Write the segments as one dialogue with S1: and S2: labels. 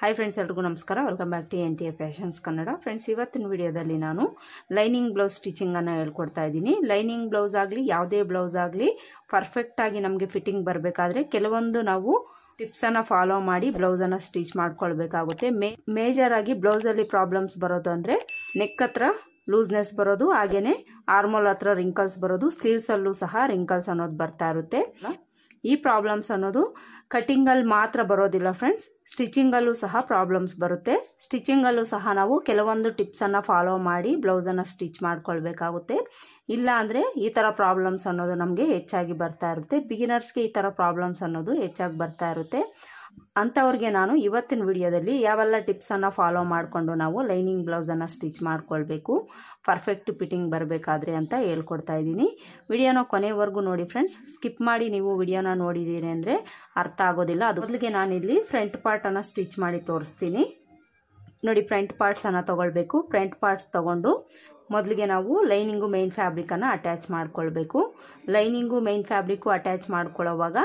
S1: Hi friends, ಎಲ್ರಿಗೂ ನಮಸ್ಕಾರ. Welcome back to NTA Fashions Kannada. Friends, ಇವತ್ತಿನ ವಿಡಿಯೋದಲ್ಲಿ ನಾನು ಲೈನಿಂಗ್ ಬ್ಲೌಸ್ ಸ್ಟಿಚಿಂಗನ್ನು ಹೇಳ್ಕೊಡ್ತಾ ಇದ್ದೀನಿ. ಲೈನಿಂಗ್ ಬ್ಲೌಸ್ ಆಗಲಿ ಯಾವುದೇ ಬ್ಲೌಸ್ ಆಗಲಿ ಪರ್ಫೆಕ್ಟಾಗಿ ನಮಗೆ ಫಿಟ್ಟಿಂಗ್ ಬರಬೇಕಾದ್ರೆ ಕೆಲವೊಂದು ನಾವು ಟಿಪ್ಸನ್ನು ಫಾಲೋ ಮಾಡಿ ಬ್ಲೌಸನ್ನು ಸ್ಟಿಚ್ ಮಾಡ್ಕೊಳ್ಬೇಕಾಗುತ್ತೆ. ಮೇಜರ್ ಆಗಿ ಬ್ಲೌಸಲ್ಲಿ ಪ್ರಾಬ್ಲಮ್ಸ್ ಬರೋದು ಅಂದರೆ ನೆಕ್ ಹತ್ರ ಲೂಸ್ನೆಸ್ ಬರೋದು, ಹಾಗೇನೆ ಆರ್ಮೋಲ್ ಹತ್ರ ರಿಂಕಲ್ಸ್ ಬರೋದು, ಸ್ಲೀವ್ಸಲ್ಲೂ ಸಹ ರಿಂಕಲ್ಸ್ ಅನ್ನೋದು ಬರ್ತಾ ಇರುತ್ತೆ. ಈ ಪ್ರಾಬ್ಲಮ್ಸ್ ಅನ್ನೋದು ಕಟಿಂಗಲ್ಲಿ ಮಾತ್ರ ಬರೋದಿಲ್ಲ ಫ್ರೆಂಡ್ಸ್, ಸ್ಟಿಚಿಂಗಲ್ಲೂ ಸಹ ಪ್ರಾಬ್ಲಮ್ಸ್ ಬರುತ್ತೆ. ಸ್ಟಿಚಿಂಗಲ್ಲೂ ಸಹ ನಾವು ಕೆಲವೊಂದು ಟಿಪ್ಸನ್ನು ಫಾಲೋ ಮಾಡಿ ಬ್ಲೌಸನ್ನು ಸ್ಟಿಚ್ ಮಾಡ್ಕೊಳ್ಬೇಕಾಗುತ್ತೆ. ಇಲ್ಲ ಅಂದರೆ ಈ ಥರ ಪ್ರಾಬ್ಲಮ್ಸ್ ಅನ್ನೋದು ನಮಗೆ ಹೆಚ್ಚಾಗಿ ಬರ್ತಾ ಇರುತ್ತೆ. ಬಿಗಿನರ್ಸ್ಗೆ ಈ ಥರ ಪ್ರಾಬ್ಲಮ್ಸ್ ಅನ್ನೋದು ಹೆಚ್ಚಾಗಿ ಬರ್ತಾ ಇರುತ್ತೆ. ಅಂಥವ್ರಿಗೆ ನಾನು ಇವತ್ತಿನ ವಿಡಿಯೋದಲ್ಲಿ ಯಾವೆಲ್ಲ ಟಿಪ್ಸನ್ನು ಫಾಲೋ ಮಾಡಿಕೊಂಡು ನಾವು ಲೈನಿಂಗ್ ಬ್ಲೌಸನ್ನು ಸ್ಟಿಚ್ ಮಾಡ್ಕೊಳ್ಬೇಕು, ಪರ್ಫೆಕ್ಟ್ ಫಿಟ್ಟಿಂಗ್ ಬರಬೇಕಾದ್ರೆ ಅಂತ ಹೇಳ್ಕೊಡ್ತಾ ಇದ್ದೀನಿ. ವಿಡಿಯೋನ ಕೊನೆವರೆಗೂ ನೋಡಿ ಫ್ರೆಂಡ್ಸ್. ಸ್ಕಿಪ್ ಮಾಡಿ ನೀವು ವಿಡಿಯೋನ ನೋಡಿದ್ದೀರಿ ಅಂದರೆ ಅರ್ಥ ಆಗೋದಿಲ್ಲ. ಅದು ಮೊದಲಿಗೆ ನಾನಿಲ್ಲಿ ಫ್ರಂಟ್ ಪಾರ್ಟನ್ನು ಸ್ಟಿಚ್ ಮಾಡಿ ತೋರಿಸ್ತೀನಿ ನೋಡಿ. ಫ್ರಂಟ್ ಪಾರ್ಟ್ಸನ್ನು ತೊಗೊಳ್ಬೇಕು. ಫ್ರಂಟ್ ಪಾರ್ಟ್ಸ್ ತೊಗೊಂಡು ಮೊದಲಿಗೆ ನಾವು ಲೈನಿಂಗು ಮೈನ್ ಫ್ಯಾಬ್ರಿಕನ್ನು ಅಟ್ಯಾಚ್ ಮಾಡ್ಕೊಳ್ಬೇಕು. ಲೈನಿಂಗು ಮೈನ್ ಫ್ಯಾಬ್ರಿಕ್ಕು ಅಟ್ಯಾಚ್ ಮಾಡ್ಕೊಳ್ಳೋವಾಗ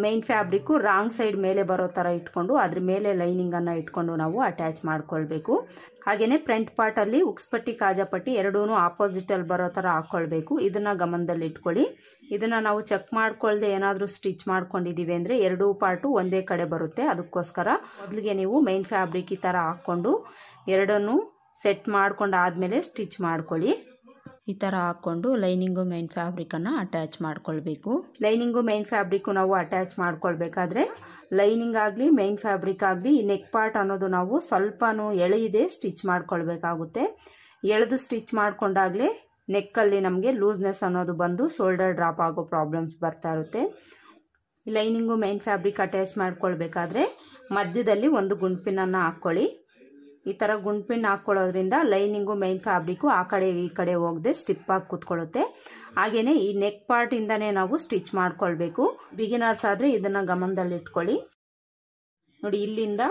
S1: ಮೈನ್ ಫ್ಯಾಬ್ರಿಕ್ಕು ರಾಂಗ್ ಸೈಡ್ ಮೇಲೆ ಬರೋ ಥರ ಇಟ್ಕೊಂಡು ಅದ್ರ ಮೇಲೆ ಲೈನಿಂಗನ್ನು ಇಟ್ಕೊಂಡು ನಾವು ಅಟ್ಯಾಚ್ ಮಾಡ್ಕೊಳ್ಬೇಕು. ಹಾಗೆಯೇ ಫ್ರಂಟ್ ಪಾರ್ಟಲ್ಲಿ ಉಕ್ಸ್ಪಟ್ಟಿ ಕಾಜಾಪಟ್ಟಿ ಎರಡೂ ಆಪೋಸಿಟಲ್ಲಿ ಬರೋ ಥರ ಹಾಕ್ಕೊಳ್ಬೇಕು. ಇದನ್ನು ಗಮನದಲ್ಲಿ ಇಟ್ಕೊಳ್ಳಿ. ಇದನ್ನು ನಾವು ಚೆಕ್ ಮಾಡ್ಕೊಳ್ದೆ ಏನಾದರೂ ಸ್ಟಿಚ್ ಮಾಡ್ಕೊಂಡಿದ್ದೀವಿ ಅಂದರೆ ಎರಡೂ ಪಾರ್ಟು ಒಂದೇ ಕಡೆ ಬರುತ್ತೆ. ಅದಕ್ಕೋಸ್ಕರ ಮೊದಲಿಗೆ ನೀವು ಮೈನ್ ಫ್ಯಾಬ್ರಿಕ್ ಈ ಥರ ಹಾಕ್ಕೊಂಡು ಎರಡನ್ನೂ ಸೆಟ್ ಮಾಡ್ಕೊಂಡು ಆದಮೇಲೆ ಸ್ಟಿಚ್ ಮಾಡ್ಕೊಳ್ಳಿ. ಈ ಥರ ಹಾಕ್ಕೊಂಡು ಲೈನಿಂಗು ಮೈನ್ ಫ್ಯಾಬ್ರಿಕನ್ನು ಅಟ್ಯಾಚ್ ಮಾಡ್ಕೊಳ್ಬೇಕು. ಲೈನಿಂಗು ಮೈನ್ ಫ್ಯಾಬ್ರಿಕ್ಕು ನಾವು ಅಟ್ಯಾಚ್ ಮಾಡ್ಕೊಳ್ಬೇಕಾದ್ರೆ ಲೈನಿಂಗ್ ಆಗಲಿ ಮೈನ್ ಫ್ಯಾಬ್ರಿಕ್ ಆಗಲಿ ಈ ನೆಕ್ ಪಾರ್ಟ್ ಅನ್ನೋದು ನಾವು ಸ್ವಲ್ಪನೂ ಎಳೆಯದೆ ಸ್ಟಿಚ್ ಮಾಡ್ಕೊಳ್ಬೇಕಾಗುತ್ತೆ. ಎಳೆದು ಸ್ಟಿಚ್ ಮಾಡ್ಕೊಂಡಾಗಲೇ ನೆಕ್ಕಲ್ಲಿ ನಮಗೆ ಲೂಸ್ನೆಸ್ ಅನ್ನೋದು ಬಂದು ಶೋಲ್ಡರ್ ಡ್ರಾಪ್ ಆಗೋ ಪ್ರಾಬ್ಲಮ್ಸ್ ಬರ್ತಾ ಇರುತ್ತೆ. ಲೈನಿಂಗು ಮೈನ್ ಫ್ಯಾಬ್ರಿಕ್ ಅಟ್ಯಾಚ್ ಮಾಡ್ಕೊಳ್ಬೇಕಾದ್ರೆ ಮಧ್ಯದಲ್ಲಿ ಒಂದು ಗುಂಡ್ಪಿನನ್ನು ಹಾಕ್ಕೊಳ್ಳಿ. ಈ ಥರ ಗುಂಡ್ಪಿನ್ ಹಾಕ್ಕೊಳ್ಳೋದ್ರಿಂದ ಲೈನಿಂಗು ಮೈನ್ ಫ್ಯಾಬ್ರಿಕ್ಕು ಆ ಕಡೆ ಈ ಕಡೆ ಹೋಗದೆ ಸ್ಟಿಪ್ ಆಗಿ ಕೂತ್ಕೊಳ್ಳುತ್ತೆ. ಹಾಗೆಯೇ ಈ ನೆಕ್ ಪಾರ್ಟಿಂದನೇ ನಾವು ಸ್ಟಿಚ್ ಮಾಡ್ಕೊಳ್ಬೇಕು. ಬಿಗಿನರ್ಸ್ ಆದರೆ ಇದನ್ನು ಗಮನದಲ್ಲಿ ಇಟ್ಕೊಳ್ಳಿ ನೋಡಿ. ಇಲ್ಲಿಂದ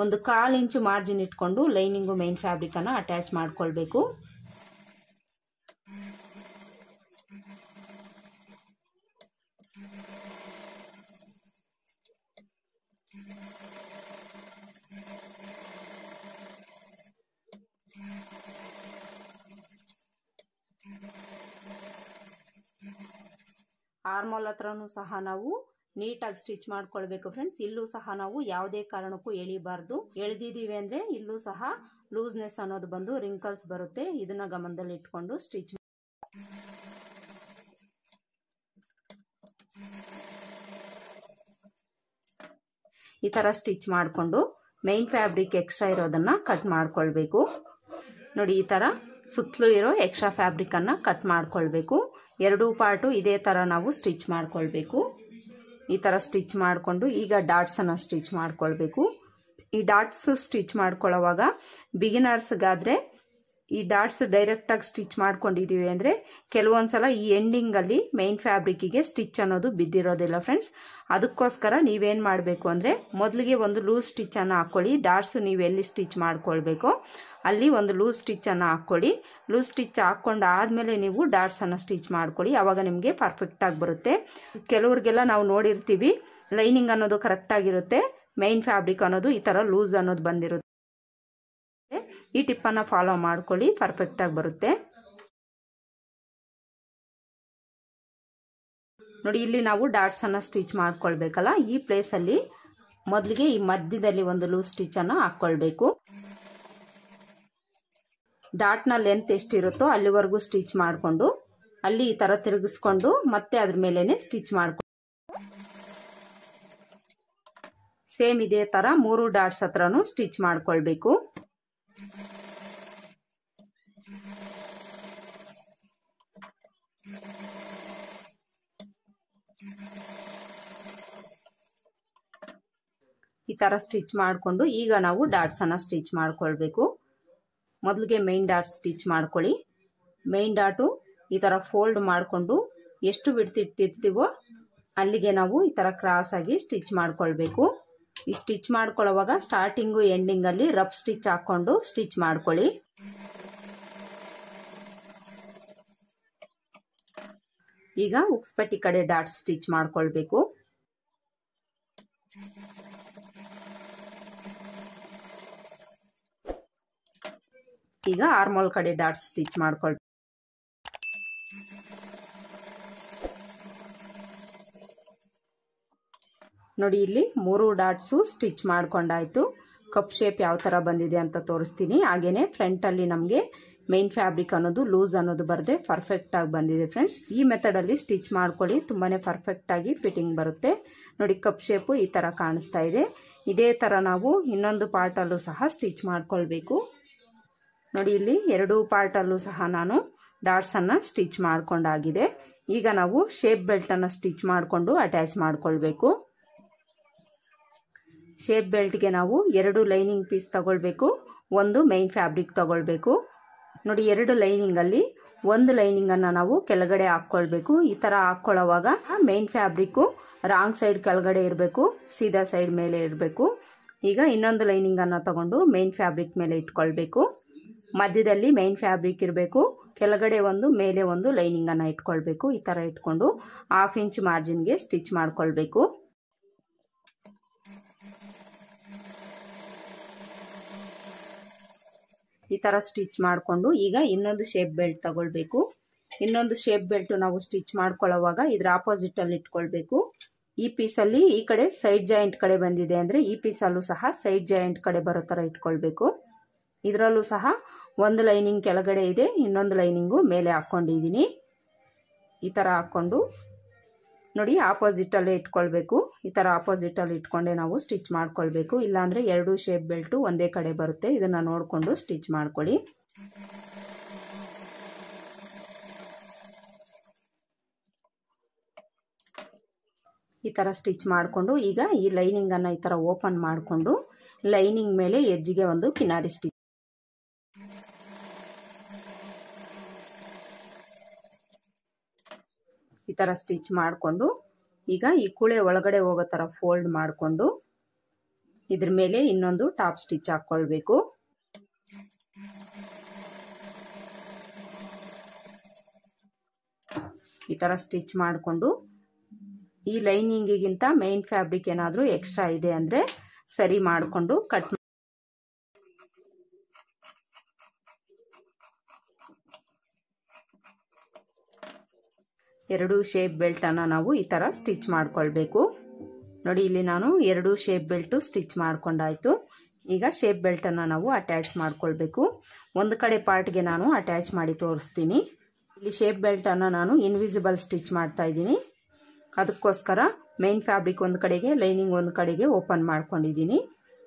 S1: ಒಂದು 1/4 ಇಂಚು ಮಾರ್ಜಿನ್ ಇಟ್ಕೊಂಡು ಲೈನಿಂಗು ಮೈನ್ ಫ್ಯಾಬ್ರಿಕನ್ನು ಅಟ್ಯಾಚ್ ಮಾಡ್ಕೊಳ್ಬೇಕು. ಆರ್ಮೋಲ್ ಹತ್ರನೂ ಸಹ ನಾವು ನೀಟಾಗಿ ಸ್ಟಿಚ್ ಮಾಡ್ಕೊಳ್ಬೇಕು ಫ್ರೆಂಡ್ಸ್. ಇಲ್ಲೂ ಸಹ ನಾವು ಯಾವುದೇ ಕಾರಣಕ್ಕೂ ಎಳಿಬಾರ್ದು. ಎಳೆದಿದ್ದೀವಿ ಅಂದರೆ ಇಲ್ಲೂ ಸಹ ಲೂಸ್ನೆಸ್ ಅನ್ನೋದು ಬಂದು ರಿಂಕಲ್ಸ್ ಬರುತ್ತೆ. ಇದನ್ನ ಗಮನದಲ್ಲಿ ಇಟ್ಕೊಂಡು ಸ್ಟಿಚ್ ಈ ಥರ ಸ್ಟಿಚ್ ಮಾಡಿಕೊಂಡು ಮೈನ್ ಫ್ಯಾಬ್ರಿಕ್ ಎಕ್ಸ್ಟ್ರಾ ಇರೋದನ್ನ ಕಟ್ ಮಾಡ್ಕೊಳ್ಬೇಕು ನೋಡಿ. ಈ ಥರ ಸುತ್ತಲೂ ಇರೋ ಎಕ್ಸ್ಟ್ರಾ ಫ್ಯಾಬ್ರಿಕನ್ನು ಕಟ್ ಮಾಡ್ಕೊಳ್ಬೇಕು. ಎರಡೂ ಪಾರ್ಟು ಇದೇ ಥರ ನಾವು ಸ್ಟಿಚ್ ಮಾಡ್ಕೊಳ್ಬೇಕು. ಈ ಥರ ಸ್ಟಿಚ್ ಮಾಡಿಕೊಂಡು ಈಗ ಡಾಟ್ಸನ್ನು ಸ್ಟಿಚ್ ಮಾಡ್ಕೊಳ್ಬೇಕು. ಈ ಡಾಟ್ಸ್ ಸ್ಟಿಚ್ ಮಾಡ್ಕೊಳ್ಳೋವಾಗ ಬಿಗಿನರ್ಸ್ಗಾದರೆ ಈ ಡಾಟ್ಸ್ ಡೈರೆಕ್ಟಾಗಿ ಸ್ಟಿಚ್ ಮಾಡ್ಕೊಂಡಿದ್ದೀವಿ ಅಂದರೆ ಕೆಲವೊಂದ್ಸಲ ಈ ಎಂಡಿಂಗಲ್ಲಿ ಮೈನ್ ಫ್ಯಾಬ್ರಿಕ್ಕಿಗೆ ಸ್ಟಿಚ್ ಅನ್ನೋದು ಬಿದ್ದಿರೋದಿಲ್ಲ ಫ್ರೆಂಡ್ಸ್. ಅದಕ್ಕೋಸ್ಕರ ನೀವೇನು ಮಾಡಬೇಕು ಅಂದರೆ ಮೊದಲಿಗೆ ಒಂದು ಲೂಸ್ ಸ್ಟಿಚ್ಚನ್ನು ಹಾಕ್ಕೊಳ್ಳಿ. ಡಾಟ್ಸು ನೀವು ಎಲ್ಲಿ ಸ್ಟಿಚ್ ಮಾಡ್ಕೊಳ್ಬೇಕೋ ಅಲ್ಲಿ ಒಂದು ಲೂಸ್ ಸ್ಟಿಚ್ಚನ್ನು ಹಾಕ್ಕೊಳ್ಳಿ. ಲೂಸ್ ಸ್ಟಿಚ್ ಹಾಕ್ಕೊಂಡು ಆದಮೇಲೆ ನೀವು ಡಾಟ್ಸನ್ನು ಸ್ಟಿಚ್ ಮಾಡ್ಕೊಳ್ಳಿ. ಆವಾಗ ನಿಮಗೆ ಪರ್ಫೆಕ್ಟಾಗಿ ಬರುತ್ತೆ. ಕೆಲವ್ರಿಗೆಲ್ಲ ನಾವು ನೋಡಿರ್ತೀವಿ ಲೈನಿಂಗ್ ಅನ್ನೋದು ಕರೆಕ್ಟಾಗಿರುತ್ತೆ, ಮೈನ್ ಫ್ಯಾಬ್ರಿಕ್ ಅನ್ನೋದು ಈ ಥರ ಲೂಸ್ ಅನ್ನೋದು ಬಂದಿರುತ್ತೆ. ಈ ಟಿಪ್ಪನ್ನು ಫಾಲೋ ಮಾಡ್ಕೊಳ್ಳಿ, ಪರ್ಫೆಕ್ಟಾಗಿ ಬರುತ್ತೆ ನೋಡಿ. ಇಲ್ಲಿ ನಾವು ಡಾಟ್ಸನ್ನು ಸ್ಟಿಚ್ ಮಾಡ್ಕೊಳ್ಬೇಕಲ್ಲ, ಈ ಪ್ಲೇಸಲ್ಲಿ ಮೊದಲಿಗೆ ಈ ಮಧ್ಯದಲ್ಲಿ ಒಂದು ಲೂಸ್ ಸ್ಟಿಚ್ಚನ್ನು ಹಾಕ್ಕೊಳ್ಬೇಕು. ಡಾಟ್ನ ಲೆಂತ್ ಎಷ್ಟಿರುತ್ತೋ ಅಲ್ಲಿವರೆಗೂ ಸ್ಟಿಚ್ ಮಾಡಿಕೊಂಡು ಅಲ್ಲಿ ಈ ಥರ ತಿರುಗಿಸ್ಕೊಂಡು ಮತ್ತೆ ಅದ್ರ ಮೇಲೇನೆ ಸ್ಟಿಚ್ ಮಾಡ್ಕೊಂಡು ಸೇಮ್ ಇದೇ ಥರ 3 ಡಾಟ್ಸ್ ಹತ್ರನೂ ಸ್ಟಿಚ್ ಮಾಡ್ಕೊಳ್ಬೇಕು. ಈ ಥರ ಸ್ಟಿಚ್ ಮಾಡಿಕೊಂಡು ಈಗ ನಾವು ಡಾಟ್ಸನ್ನು ಸ್ಟಿಚ್ ಮಾಡ್ಕೊಳ್ಬೇಕು. ಮೊದಲಿಗೆ ಮೈನ್ ಡಾಟ್ ಸ್ಟಿಚ್ ಮಾಡ್ಕೊಳ್ಳಿ. ಮೈನ್ ಡಾಟು ಈ ಥರ ಫೋಲ್ಡ್ ಮಾಡಿಕೊಂಡು ಎಷ್ಟು ಬಿಡ್ತಿರ್ತೀವೋ ಅಲ್ಲಿಗೆ ನಾವು ಈ ಥರ ಕ್ರಾಸ್ ಆಗಿ ಸ್ಟಿಚ್ ಮಾಡ್ಕೊಳ್ಬೇಕು. ಈ ಸ್ಟಿಚ್ ಮಾಡ್ಕೊಳ್ಳೋವಾಗ ಸ್ಟಾರ್ಟಿಂಗು ಎಂಡಿಂಗಲ್ಲಿ ರಫ್ ಸ್ಟಿಚ್ ಹಾಕ್ಕೊಂಡು ಸ್ಟಿಚ್ ಮಾಡ್ಕೊಳ್ಳಿ. ಈಗ ಉಕ್ಸ್ಪಟ್ಟಿ ಕಡೆ ಡಾಟ್ ಸ್ಟಿಚ್ ಮಾಡ್ಕೊಳ್ಬೇಕು. ಈಗ ಆರ್ಮೋಲ್ ಕಡೆ ಡಾಟ್ ಸ್ಟಿಚ್ ಮಾಡ್ಕೊಳ್ಬೇಕು. ನೋಡಿ ಇಲ್ಲಿ 3 ಡಾಟ್ಸು ಸ್ಟಿಚ್ ಮಾಡ್ಕೊಂಡಾಯ್ತು. ಕಪ್ ಶೇಪ್ ಯಾವ ತರ ಬಂದಿದೆ ಅಂತ ತೋರಿಸ್ತೀನಿ. ಹಾಗೇನೆ ಫ್ರಂಟ್ ಅಲ್ಲಿ ನಮಗೆ ಮೇನ್ ಫ್ಯಾಬ್ರಿಕ್ ಅನ್ನೋದು ಲೂಸ್ ಅನ್ನೋದು ಬರದೆ ಪರ್ಫೆಕ್ಟ್ ಆಗಿ ಬಂದಿದೆ ಫ್ರೆಂಡ್ಸ್. ಈ ಮೆಥಡ್ ಅಲ್ಲಿ ಸ್ಟಿಚ್ ಮಾಡ್ಕೊಳ್ಳಿ, ತುಂಬಾನೇ ಪರ್ಫೆಕ್ಟ್ ಆಗಿ ಫಿಟ್ಟಿಂಗ್ ಬರುತ್ತೆ. ನೋಡಿ ಕಪ್ ಶೇಪ್ ಈ ತರ ಕಾಣಿಸ್ತಾ ಇದೆ. ಇದೇ ತರ ನಾವು ಇನ್ನೊಂದು ಪಾರ್ಟ್ ಅಲ್ಲೂ ಸಹ ಸ್ಟಿಚ್ ಮಾಡ್ಕೊಳ್ಬೇಕು. ನೋಡಿ ಇಲ್ಲಿ 2 ಪಾರ್ಟ್ ಅಲ್ಲೂ ಸಹ ನಾನು ಡಾಟ್ಸ್ ಅನ್ನ ಸ್ಟಿಚ್ ಮಾಡ್ಕೊಂಡಾಗಿದೆ. ಈಗ ನಾವು ಶೇಪ್ ಬೆಲ್ಟ್ ಅನ್ನ ಸ್ಟಿಚ್ ಮಾಡಿಕೊಂಡು ಅಟ್ಯಾಚ್ ಮಾಡ್ಕೊಳ್ಬೇಕು. ಶೇಪ್ ಬೆಲ್ಟ್ಗೆ ನಾವು 2 ಲೈನಿಂಗ್ ಪೀಸ್ ತಗೊಳ್ಬೇಕು, 1 ಮೈನ್ ಫ್ಯಾಬ್ರಿಕ್ ತಗೊಳ್ಬೇಕು. ನೋಡಿ 2 ಲೈನಿಂಗ್ ಅಲ್ಲಿ 1 ಲೈನಿಂಗ್ ಅನ್ನ ನಾವು ಕೆಳಗಡೆ ಹಾಕೊಳ್ಬೇಕು. ಈ ತರ ಹಾಕೊಳ್ಳುವಾಗ ಮೈನ್ ಫ್ಯಾಬ್ರಿಕ್ ರಾಂಗ್ ಸೈಡ್ ಕೆಳಗಡೆ ಇರಬೇಕು, ಸೀದಾ ಸೈಡ್ ಮೇಲೆ ಇರಬೇಕು. ಈಗ ಇನ್ನೊಂದು ಲೈನಿಂಗ್ ಅನ್ನ ತಗೊಂಡು ಮೈನ್ ಫ್ಯಾಬ್ರಿಕ್ ಮೇಲೆ ಇಟ್ಕೊಳ್ಬೇಕು. ಮಧ್ಯದಲ್ಲಿ ಮೈನ್ ಫ್ಯಾಬ್ರಿಕ್ ಇರಬೇಕು, ಕೆಳಗಡೆ ಒಂದು ಮೇಲೆ ಒಂದು ಲೈನಿಂಗ್ ಅನ್ನ ಇಟ್ಕೊಳ್ಬೇಕು. ಈ ತರ ಇಟ್ಕೊಂಡು 1/2 ಇಂಚ್ ಮಾರ್ಜಿನ್ಗೆ ಸ್ಟಿಚ್ ಮಾಡ್ಕೊಳ್ಬೇಕು. ಈ ತರ ಸ್ಟಿಚ್ ಮಾಡಿಕೊಂಡು ಈಗ ಇನ್ನೊಂದು ಶೇಪ್ ಬೆಲ್ಟ್ ತಗೊಳ್ಬೇಕು. ಇನ್ನೊಂದು ಶೇಪ್ ಬೆಲ್ಟ್ ನಾವು ಸ್ಟಿಚ್ ಮಾಡ್ಕೊಳ್ಳುವಾಗ ಇದ್ರ ಆಪೋಸಿಟ್ ಅಲ್ಲಿ ಇಟ್ಕೊಳ್ಬೇಕು. ಈ ಪೀಸ್ ಅಲ್ಲಿ ಈ ಕಡೆ ಸೈಡ್ ಜಾಯಿಂಟ್ ಕಡೆ ಬಂದಿದೆ ಅಂದ್ರೆ ಈ ಪೀಸ್ ಅಲ್ಲೂ ಸಹ ಸೈಡ್ ಜಾಯಿಂಟ್ ಕಡೆ ಬರೋ ತರ ಇಟ್ಕೊಳ್ಬೇಕು. ಇದರಲ್ಲೂ ಸಹ 1 ಲೈನಿಂಗ್ ಕೆಳಗಡೆ ಇದೆ, ಇನ್ನೊಂದು ಲೈನಿಂಗು ಮೇಲೆ ಹಾಕೊಂಡಿದೀನಿ. ಈ ತರ ಹಾಕೊಂಡು ನೋಡಿ ಆಪೋಸಿಟ್ ಅಲ್ಲೇ ಇಟ್ಕೊಳ್ಬೇಕು. ಈ ತರ ಆಪೋಸಿಟ್ ಅಲ್ಲಿ ಇಟ್ಕೊಂಡೆ ನಾವು ಸ್ಟಿಚ್ ಮಾಡ್ಕೊಳ್ಬೇಕು. ಇಲ್ಲಾಂದ್ರೆ 2 ಶೇಪ್ ಬೆಲ್ಟ್ ಒಂದೇ ಕಡೆ ಬರುತ್ತೆ. ಇದನ್ನ ನೋಡ್ಕೊಂಡು ಸ್ಟಿಚ್ ಮಾಡ್ಕೊಳ್ಳಿ. ಈ ತರ ಸ್ಟಿಚ್ ಮಾಡ್ಕೊಂಡು ಈಗ ಈ ಲೈನಿಂಗ್ ಅನ್ನ ಈ ತರ ಓಪನ್ ಮಾಡ್ಕೊಂಡು ಲೈನಿಂಗ್ ಮೇಲೆ ಎಡ್ಜ್ಗೆ ಒಂದು ಕಿನಾರಿ ಸ್ಟಿಚ್. ಈ ತರ ಸ್ಟಿಚ್ ಮಾಡಿಕೊಂಡು ಈಗ ಈ ಕುಳೆ ಒಳಗಡೆ ಹೋಗೋ ತರ ಫೋಲ್ಡ್ ಮಾಡಿಕೊಂಡು ಇದ್ರ ಮೇಲೆ ಇನ್ನೊಂದು ಟಾಪ್ ಸ್ಟಿಚ್ ಹಾಕೊಳ್ಬೇಕು. ಈ ತರ ಸ್ಟಿಚ್ ಮಾಡಿಕೊಂಡು ಈ ಲೈನಿಂಗಿಗಿಂತ ಮೈನ್ ಫ್ಯಾಬ್ರಿಕ್ ಏನಾದ್ರೂ ಎಕ್ಸ್ಟ್ರಾ ಇದೆ ಅಂದ್ರೆ ಸರಿ ಮಾಡಿಕೊಂಡು ಕಟ್. 2 ಶೇಪ್ ಬೆಲ್ಟ್ ಅನ್ನ ನಾವು ಈ ತರ ಸ್ಟಿಚ್ ಮಾಡ್ಕೊಳ್ಬೇಕು. ನೋಡಿ ಇಲ್ಲಿ ನಾನು 2 ಶೇಪ್ ಬೆಲ್ಟ್ ಸ್ಟಿಚ್ ಮಾಡ್ಕೊಂಡಾಯ್ತು. ಈಗ ಶೇಪ್ ಬೆಲ್ಟ್ ಅನ್ನ ನಾವು ಅಟ್ಯಾಚ್ ಮಾಡ್ಕೊಳ್ಬೇಕು. ಒಂದು ಕಡೆ ಪಾರ್ಟ್ಗೆ ನಾನು ಅಟ್ಯಾಚ್ ಮಾಡಿ ತೋರಿಸ್ತೀನಿ. ಇಲ್ಲಿ ಶೇಪ್ ಬೆಲ್ಟ್ ಅನ್ನ ನಾನು ಇನ್ವಿಸಿಬಲ್ ಸ್ಟಿಚ್ ಮಾಡ್ತಾ ಇದ್ದೀನಿ. ಅದಕ್ಕೋಸ್ಕರ ಮೈನ್ ಫ್ಯಾಬ್ರಿಕ್ ಒಂದು ಕಡೆಗೆ ಲೈನಿಂಗ್ ಒಂದು ಕಡೆಗೆ ಓಪನ್ ಮಾಡ್ಕೊಂಡಿದ್ದೀನಿ.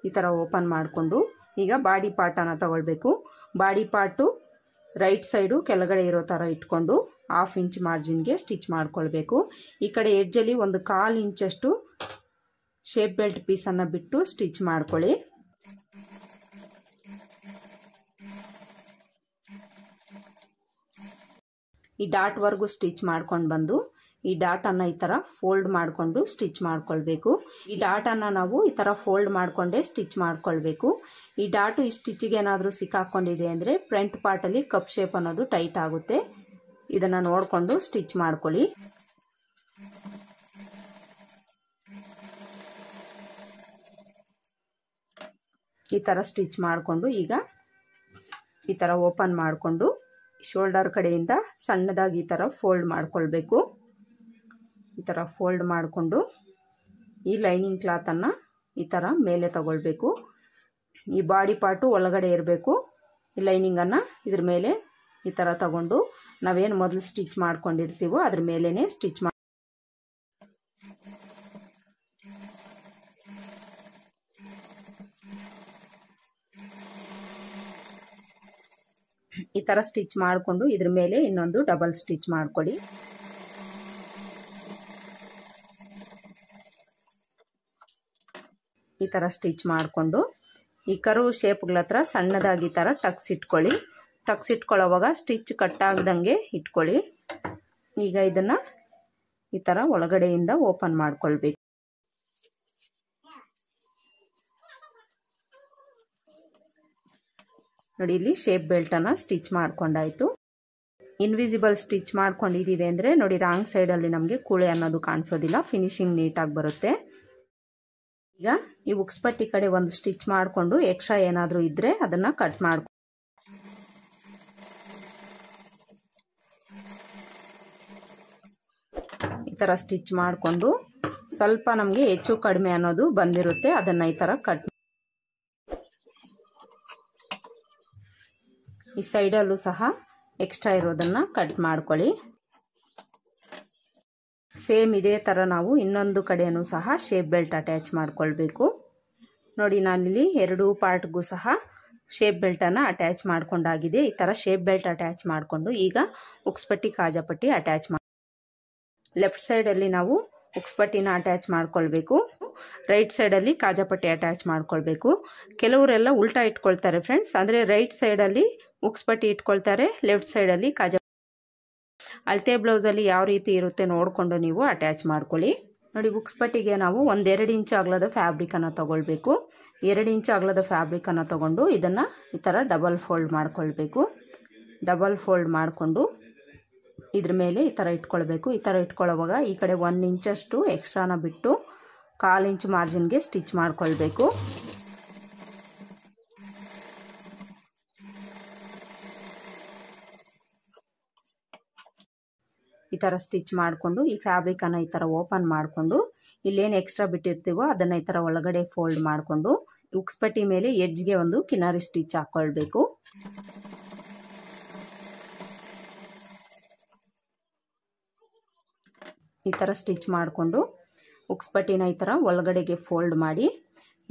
S1: ಈ ತರ ಓಪನ್ ಮಾಡಿಕೊಂಡು ಈಗ ಬಾಡಿ ಪಾರ್ಟ್ ಅನ್ನ ತಗೊಳ್ಬೇಕು. ಬಾಡಿ ಪಾರ್ಟು ರೈಟ್ ಸೈಡು ಕೆಳಗಡೆ ಇರೋ ತರ ಇಟ್ಕೊಂಡು 1/2 ಇಂಚ್ ಮಾರ್ಜಿನ್ಗೆ ಸ್ಟಿಚ್ ಮಾಡ್ಕೊಳ್ಬೇಕು. ಈ ಕಡೆ ಎಡ್ಜಲ್ಲಿ ಒಂದು 1/4 ಇಂಚಷ್ಟು ಶೇಪ್ ಬೆಲ್ಟ್ ಪೀಸ್ ಅನ್ನ ಬಿಟ್ಟು ಸ್ಟಿಚ್ ಮಾಡ್ಕೊಳ್ಳಿ. ಈ ಡಾಟ್ ವರ್ಗು ಸ್ಟಿಚ್ ಮಾಡ್ಕೊಂಡು ಬಂದು ಈ ಡಾಟ್ ಅನ್ನ ಈ ತರ ಫೋಲ್ಡ್ ಮಾಡ್ಕೊಂಡು ಸ್ಟಿಚ್ ಮಾಡ್ಕೊಳ್ಬೇಕು. ಈ ಡಾಟ್ ಅನ್ನ ನಾವು ಈ ತರ ಫೋಲ್ಡ್ ಮಾಡ್ಕೊಂಡೆ ಸ್ಟಿಚ್ ಮಾಡ್ಕೊಳ್ಬೇಕು. ಈ ಡಾಟು ಈ ಸ್ಟಿಚ್ಗೆ ಏನಾದ್ರೂ ಸಿಕ್ಕಾಕೊಂಡಿದೆ ಅಂದ್ರೆ ಫ್ರಂಟ್ ಪಾರ್ಟ್ ಅಲ್ಲಿ ಕಪ್ ಶೇಪ್ ಅನ್ನೋದು ಟೈಟ್ ಆಗುತ್ತೆ. ಇದನ್ನ ನೋಡ್ಕೊಂಡು ಸ್ಟಿಚ್ ಮಾಡ್ಕೊಳ್ಳಿ. ಈ ತರ ಸ್ಟಿಚ್ ಮಾಡ್ಕೊಂಡು ಈಗ ಈ ತರ ಓಪನ್ ಮಾಡ್ಕೊಂಡು ಶೋಲ್ಡರ್ ಕಡೆಯಿಂದ ಸಣ್ಣದಾಗಿ ಈ ತರ ಫೋಲ್ಡ್ ಮಾಡ್ಕೊಳ್ಬೇಕು. ಈ ತರ ಫೋಲ್ಡ್ ಮಾಡಿಕೊಂಡು ಈ ಲೈನಿಂಗ್ ಕ್ಲಾತ್ ಅನ್ನ ಈ ತರ ಮೇಲೆ ತಗೊಳ್ಬೇಕು. ಈ ಬಾಡಿ ಪಾರ್ಟು ಒಳಗಡೆ ಇರಬೇಕು. ಈ ಲೈನಿಂಗ್ ಅನ್ನ ಇದ್ರ ಮೇಲೆ ಈ ತರ ತಗೊಂಡು ನಾವೇನು ಮೊದಲು ಸ್ಟಿಚ್ ಮಾಡ್ಕೊಂಡಿರ್ತೀವೋ ಅದ್ರ ಮೇಲೇನೆ ಸ್ಟಿಚ್ ಮಾಡಿ ಈ ತರ ಸ್ಟಿಚ್ ಮಾಡಿಕೊಂಡು ಇದ್ರ ಮೇಲೆ ಇನ್ನೊಂದು ಡಬಲ್ ಸ್ಟಿಚ್ ಮಾಡ್ಕೊಳ್ಳಿ. ಈ ತರ ಸ್ಟಿಚ್ ಮಾಡಿಕೊಂಡು ಈ ಕರ್ವ್ ಶೇಪ್ಗಳ ಹತ್ರ ಸಣ್ಣದಾಗಿ ಈ ತರ ಟಕ್ಸ್ ಇಟ್ಕೊಳ್ಳಿ. ಟಕ್ಸ್ ಇಟ್ಕೊಳ್ಳೋವಾಗ ಸ್ಟಿಚ್ ಕಟ್ ಆಗದಂಗೆ ಇಟ್ಕೊಳ್ಳಿ. ಈಗ ಇದನ್ನ ಈ ತರ ಒಳಗಡೆಯಿಂದ ಓಪನ್ ಮಾಡ್ಕೊಳ್ಬೇಕು. ನೋಡಿ ಇಲ್ಲಿ ಶೇಪ್ ಬೆಲ್ಟ್ ಅನ್ನ ಸ್ಟಿಚ್ ಮಾಡ್ಕೊಂಡಾಯ್ತು. ಇನ್ವಿಸಿಬಲ್ ಸ್ಟಿಚ್ ಮಾಡ್ಕೊಂಡಿದೀವಿ ಅಂದ್ರೆ ನೋಡಿ ರಾಂಗ್ ಸೈಡ್ ಅಲ್ಲಿ ನಮಗೆ ಕೂಳೆ ಅನ್ನೋದು ಕಾಣಿಸೋದಿಲ್ಲ, ಫಿನಿಶಿಂಗ್ ನೀಟಾಗಿ ಬರುತ್ತೆ. ಈಗ ಈ ಉಕ್ಸ್ ಪಟ್ಟಿ ಕಡೆ ಒಂದು ಸ್ಟಿಚ್ ಮಾಡಿಕೊಂಡು ಎಕ್ಸ್ಟ್ರಾ ಏನಾದರೂ ಇದ್ರೆ ಅದನ್ನ ಕಟ್ ಮಾಡ್ಕೊ. ಈ ಥರ ಸ್ಟಿಚ್ ಮಾಡಿಕೊಂಡು ಸ್ವಲ್ಪ ನಮಗೆ ಹೆಚ್ಚು ಕಡಿಮೆ ಅನ್ನೋದು ಬಂದಿರುತ್ತೆ, ಅದನ್ನು ಈ ಥರ ಕಟ್. ಈ ಸೈಡಲ್ಲೂ ಸಹ ಎಕ್ಸ್ಟ್ರಾ ಇರೋದನ್ನು ಕಟ್ ಮಾಡ್ಕೊಳ್ಳಿ. ಸೇಮ್ ಇದೇ ಥರ ನಾವು ಇನ್ನೊಂದು ಕಡೆಯೂ ಸಹ ಶೇಪ್ ಬೆಲ್ಟ್ ಅಟ್ಯಾಚ್ ಮಾಡ್ಕೊಳ್ಬೇಕು. ನೋಡಿ, ನಾನಿಲ್ಲಿ ಎರಡೂ ಪಾರ್ಟ್ಗೂ ಸಹ ಶೇಪ್ ಬೆಲ್ಟನ್ನು ಅಟ್ಯಾಚ್ ಮಾಡ್ಕೊಂಡಾಗಿದೆ. ಈ ಥರ ಶೇಪ್ ಬೆಲ್ಟ್ ಅಟ್ಯಾಚ್ ಮಾಡಿಕೊಂಡು ಈಗ ಉಕ್ಸ್ಪಟ್ಟಿ ಕಾಜಾಪಟ್ಟಿ ಅಟ್ಯಾಚ್ ಮಾಡಿ ಲೆಫ್ಟ್ ಸೈಡಲ್ಲಿ ನಾವು ಉಕ್ಸ್ಪಟ್ಟಿನ ಅಟ್ಯಾಚ್ ಮಾಡ್ಕೊಳ್ಬೇಕು, ರೈಟ್ ಸೈಡಲ್ಲಿ ಕಾಜಾಪಟ್ಟಿ ಅಟ್ಯಾಚ್ ಮಾಡ್ಕೊಳ್ಬೇಕು. ಕೆಲವರೆಲ್ಲ ಉಲ್ಟಾ ಇಟ್ಕೊಳ್ತಾರೆ ಫ್ರೆಂಡ್ಸ್, ಅಂದರೆ ರೈಟ್ ಸೈಡಲ್ಲಿ ಉಕ್ಸ್ಪಟ್ಟಿ ಇಟ್ಕೊಳ್ತಾರೆ, ಲೆಫ್ಟ್ ಸೈಡಲ್ಲಿ ಅಳತೆ ಬ್ಲೌಸಲ್ಲಿ ಯಾವ ರೀತಿ ಇರುತ್ತೆ ನೋಡಿಕೊಂಡು ನೀವು ಅಟ್ಯಾಚ್ ಮಾಡ್ಕೊಳ್ಳಿ. ನೋಡಿ, ಉಕ್ಸ್ಪಟ್ಟಿಗೆ ನಾವು 1-2 ಇಂಚ್ ಅಗಲದ ಫ್ಯಾಬ್ರಿಕನ್ನು ತಗೊಳ್ಬೇಕು. 2 ಇಂಚ್ ಅಗಲದ ಫ್ಯಾಬ್ರಿಕನ್ನು ತಗೊಂಡು ಇದನ್ನು ಈ ಥರ ಡಬಲ್ ಫೋಲ್ಡ್ ಮಾಡ್ಕೊಳ್ಬೇಕು. ಡಬಲ್ ಫೋಲ್ಡ್ ಮಾಡಿಕೊಂಡು ಇದ್ರ ಮೇಲೆ ಈ ಥರ ಇಟ್ಕೊಳ್ಬೇಕು. ಈ ಥರ ಇಟ್ಕೊಳ್ಳೋವಾಗ ಈ ಕಡೆ 1 ಇಂಚಷ್ಟು ಎಕ್ಸ್ಟ್ರಾನ ಬಿಟ್ಟು 1/4 ಇಂಚ್ ಮಾರ್ಜಿನ್ಗೆ ಸ್ಟಿಚ್ ಮಾಡ್ಕೊಳ್ಬೇಕು. ಈ ಥರ ಸ್ಟಿಚ್ ಮಾಡಿಕೊಂಡು ಈ ಫ್ಯಾಬ್ರಿಕನ್ನು ಈ ಥರ ಓಪನ್ ಮಾಡಿಕೊಂಡು ಇಲ್ಲೇನು ಎಕ್ಸ್ಟ್ರಾ ಬಿಟ್ಟಿರ್ತೀವೋ ಅದನ್ನು ಈ ಥರ ಒಳಗಡೆ ಫೋಲ್ಡ್ ಮಾಡಿಕೊಂಡು ಉಕ್ಸ್ಪಟ್ಟಿ ಮೇಲೆ ಎಡ್ಜ್ಗೆ ಒಂದು ಕಿನಾರಿ ಸ್ಟಿಚ್ ಹಾಕ್ಕೊಳ್ಬೇಕು. ಈ ಥರ ಸ್ಟಿಚ್ ಮಾಡಿಕೊಂಡು ಉಕ್ಸ್ಪಟ್ಟಿನ ಈ ಥರ ಒಳಗಡೆಗೆ ಫೋಲ್ಡ್ ಮಾಡಿ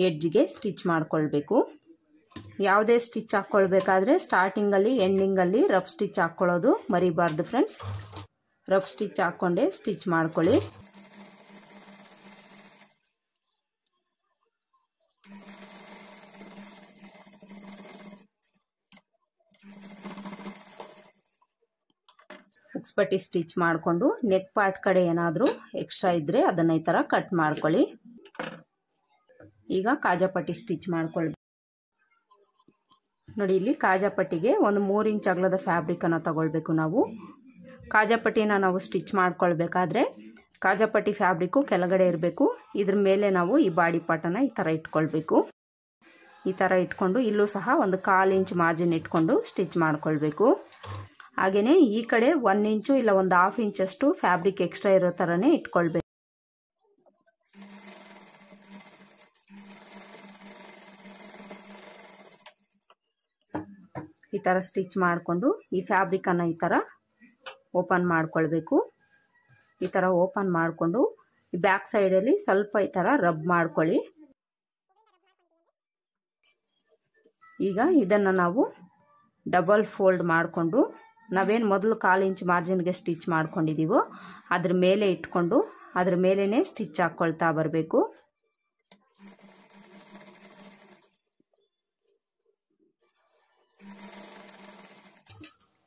S1: ಎಡ್ಜ್ಗೆ ಸ್ಟಿಚ್ ಮಾಡ್ಕೊಳ್ಬೇಕು. ಯಾವುದೇ ಸ್ಟಿಚ್ ಹಾಕ್ಕೊಳ್ಬೇಕಾದ್ರೆ ಸ್ಟಾರ್ಟಿಂಗಲ್ಲಿ ಎಂಡಿಂಗಲ್ಲಿ ರಫ್ ಸ್ಟಿಚ್ ಹಾಕ್ಕೊಳ್ಳೋದು ಮರಿಬಾರ್ದು ಫ್ರೆಂಡ್ಸ್. ರಫ್ ಸ್ಟಿಚ್ ಹಾಕ್ಕೊಂಡೆ ಸ್ಟಿಚ್ ಮಾಡ್ಕೊಳ್ಳಿ. ಉಕ್ಸ್ಪಟ್ಟಿ ಸ್ಟಿಚ್ ಮಾಡಿಕೊಂಡು ನೆಕ್ ಪಾರ್ಟ್ ಕಡೆ ಏನಾದರೂ ಎಕ್ಸ್ಟ್ರಾ ಇದ್ದರೆ ಅದನ್ನು ಈ ಥರ ಕಟ್ ಮಾಡ್ಕೊಳ್ಳಿ. ಈಗ ಕಾಜಾಪಟ್ಟಿ ಸ್ಟಿಚ್ ಮಾಡ್ಕೊಳ್ಳಿ. ನೋಡಿ, ಇಲ್ಲಿ ಕಾಜಾಪಟ್ಟಿಗೆ ಒಂದು 3 ಇಂಚ್ ಅಗಲದ ಫ್ಯಾಬ್ರಿಕನ್ನು ತಗೊಳ್ಬೇಕು. ನಾವು ಕಾಜಾಪಟ್ಟಿನ ನಾವು ಸ್ಟಿಚ್ ಮಾಡ್ಕೊಳ್ಬೇಕಾದ್ರೆ ಕಾಜಾಪಟ್ಟಿ ಫ್ಯಾಬ್ರಿಕ್ಕು ಕೆಳಗಡೆ ಇರಬೇಕು. ಇದ್ರ ಮೇಲೆ ನಾವು ಈ ಬಾಡಿ ಪಾರ್ಟನ್ನು ಈ ಥರ ಇಟ್ಕೊಳ್ಬೇಕು. ಈ ಥರ ಇಟ್ಕೊಂಡು ಇಲ್ಲೂ ಸಹ ಒಂದು 1/4 ಇಂಚ್ ಮಾರ್ಜಿನ್ ಇಟ್ಕೊಂಡು ಸ್ಟಿಚ್ ಮಾಡ್ಕೊಳ್ಬೇಕು. ಹಾಗೆಯೇ ಈ ಕಡೆ 1 ಇಂಚು ಇಲ್ಲ ಒಂದು 1/2 ಇಂಚಷ್ಟು ಫ್ಯಾಬ್ರಿಕ್ ಎಕ್ಸ್ಟ್ರಾ ಇರೋ ಥರನೇ ಇಟ್ಕೊಳ್ಬೇಕು. ಈ ಥರ ಸ್ಟಿಚ್ ಮಾಡಿಕೊಂಡು ಈ ಫ್ಯಾಬ್ರಿಕನ್ನು ಈ ಥರ ಓಪನ್ ಮಾಡ್ಕೊಳ್ಬೇಕು. ಈ ಥರ ಓಪನ್ ಮಾಡಿಕೊಂಡು ಬ್ಯಾಕ್ ಸೈಡಲ್ಲಿ ಸ್ವಲ್ಪ ಈ ಥರ ರಬ್ ಮಾಡ್ಕೊಳ್ಳಿ. ಈಗ ಇದನ್ನು ನಾವು ಡಬಲ್ ಫೋಲ್ಡ್ ಮಾಡಿಕೊಂಡು ನಾವೇನು ಮೊದಲು 1/4 ಇಂಚ್ ಮಾರ್ಜಿನ್ಗೆ ಸ್ಟಿಚ್ ಮಾಡ್ಕೊಂಡಿದ್ದೀವೋ ಅದ್ರ ಮೇಲೆ ಇಟ್ಕೊಂಡು ಅದ್ರ ಮೇಲೇ ಸ್ಟಿಚ್ ಹಾಕ್ಕೊಳ್ತಾ ಬರಬೇಕು.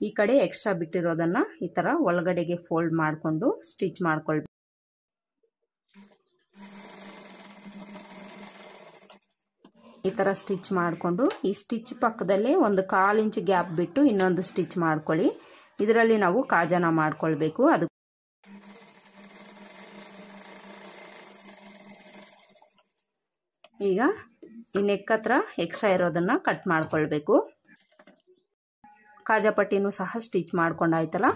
S1: ಈ ಕಡೆ ಎಕ್ಸ್ಟ್ರಾ ಬಿಟ್ಟಿರೋದನ್ನು ಈ ಥರ ಒಳಗಡೆಗೆ ಫೋಲ್ಡ್ ಮಾಡಿಕೊಂಡು ಸ್ಟಿಚ್ ಮಾಡ್ಕೊಳ್ಬೇಕು. ಈ ಥರ ಸ್ಟಿಚ್ ಮಾಡಿಕೊಂಡು ಈ ಸ್ಟಿಚ್ ಪಕ್ಕದಲ್ಲೇ ಒಂದು 1/4 ಇಂಚ್ ಗ್ಯಾಪ್ ಬಿಟ್ಟು ಇನ್ನೊಂದು ಸ್ಟಿಚ್ ಮಾಡ್ಕೊಳ್ಳಿ. ಇದರಲ್ಲಿ ನಾವು ಕಾಜಾನ ಮಾಡ್ಕೊಳ್ಬೇಕು. ಅದು ಈಗ ಈ ನೆಕ್ ಹತ್ರ ಎಕ್ಸ್ಟ್ರಾ ಇರೋದನ್ನು ಕಟ್ ಮಾಡ್ಕೊಳ್ಬೇಕು. ಕಾಜಾಪಟ್ಟಿನೂ ಸಹ ಸ್ಟಿಚ್ ಮಾಡ್ಕೊಂಡಾಯ್ತಲ್ಲ.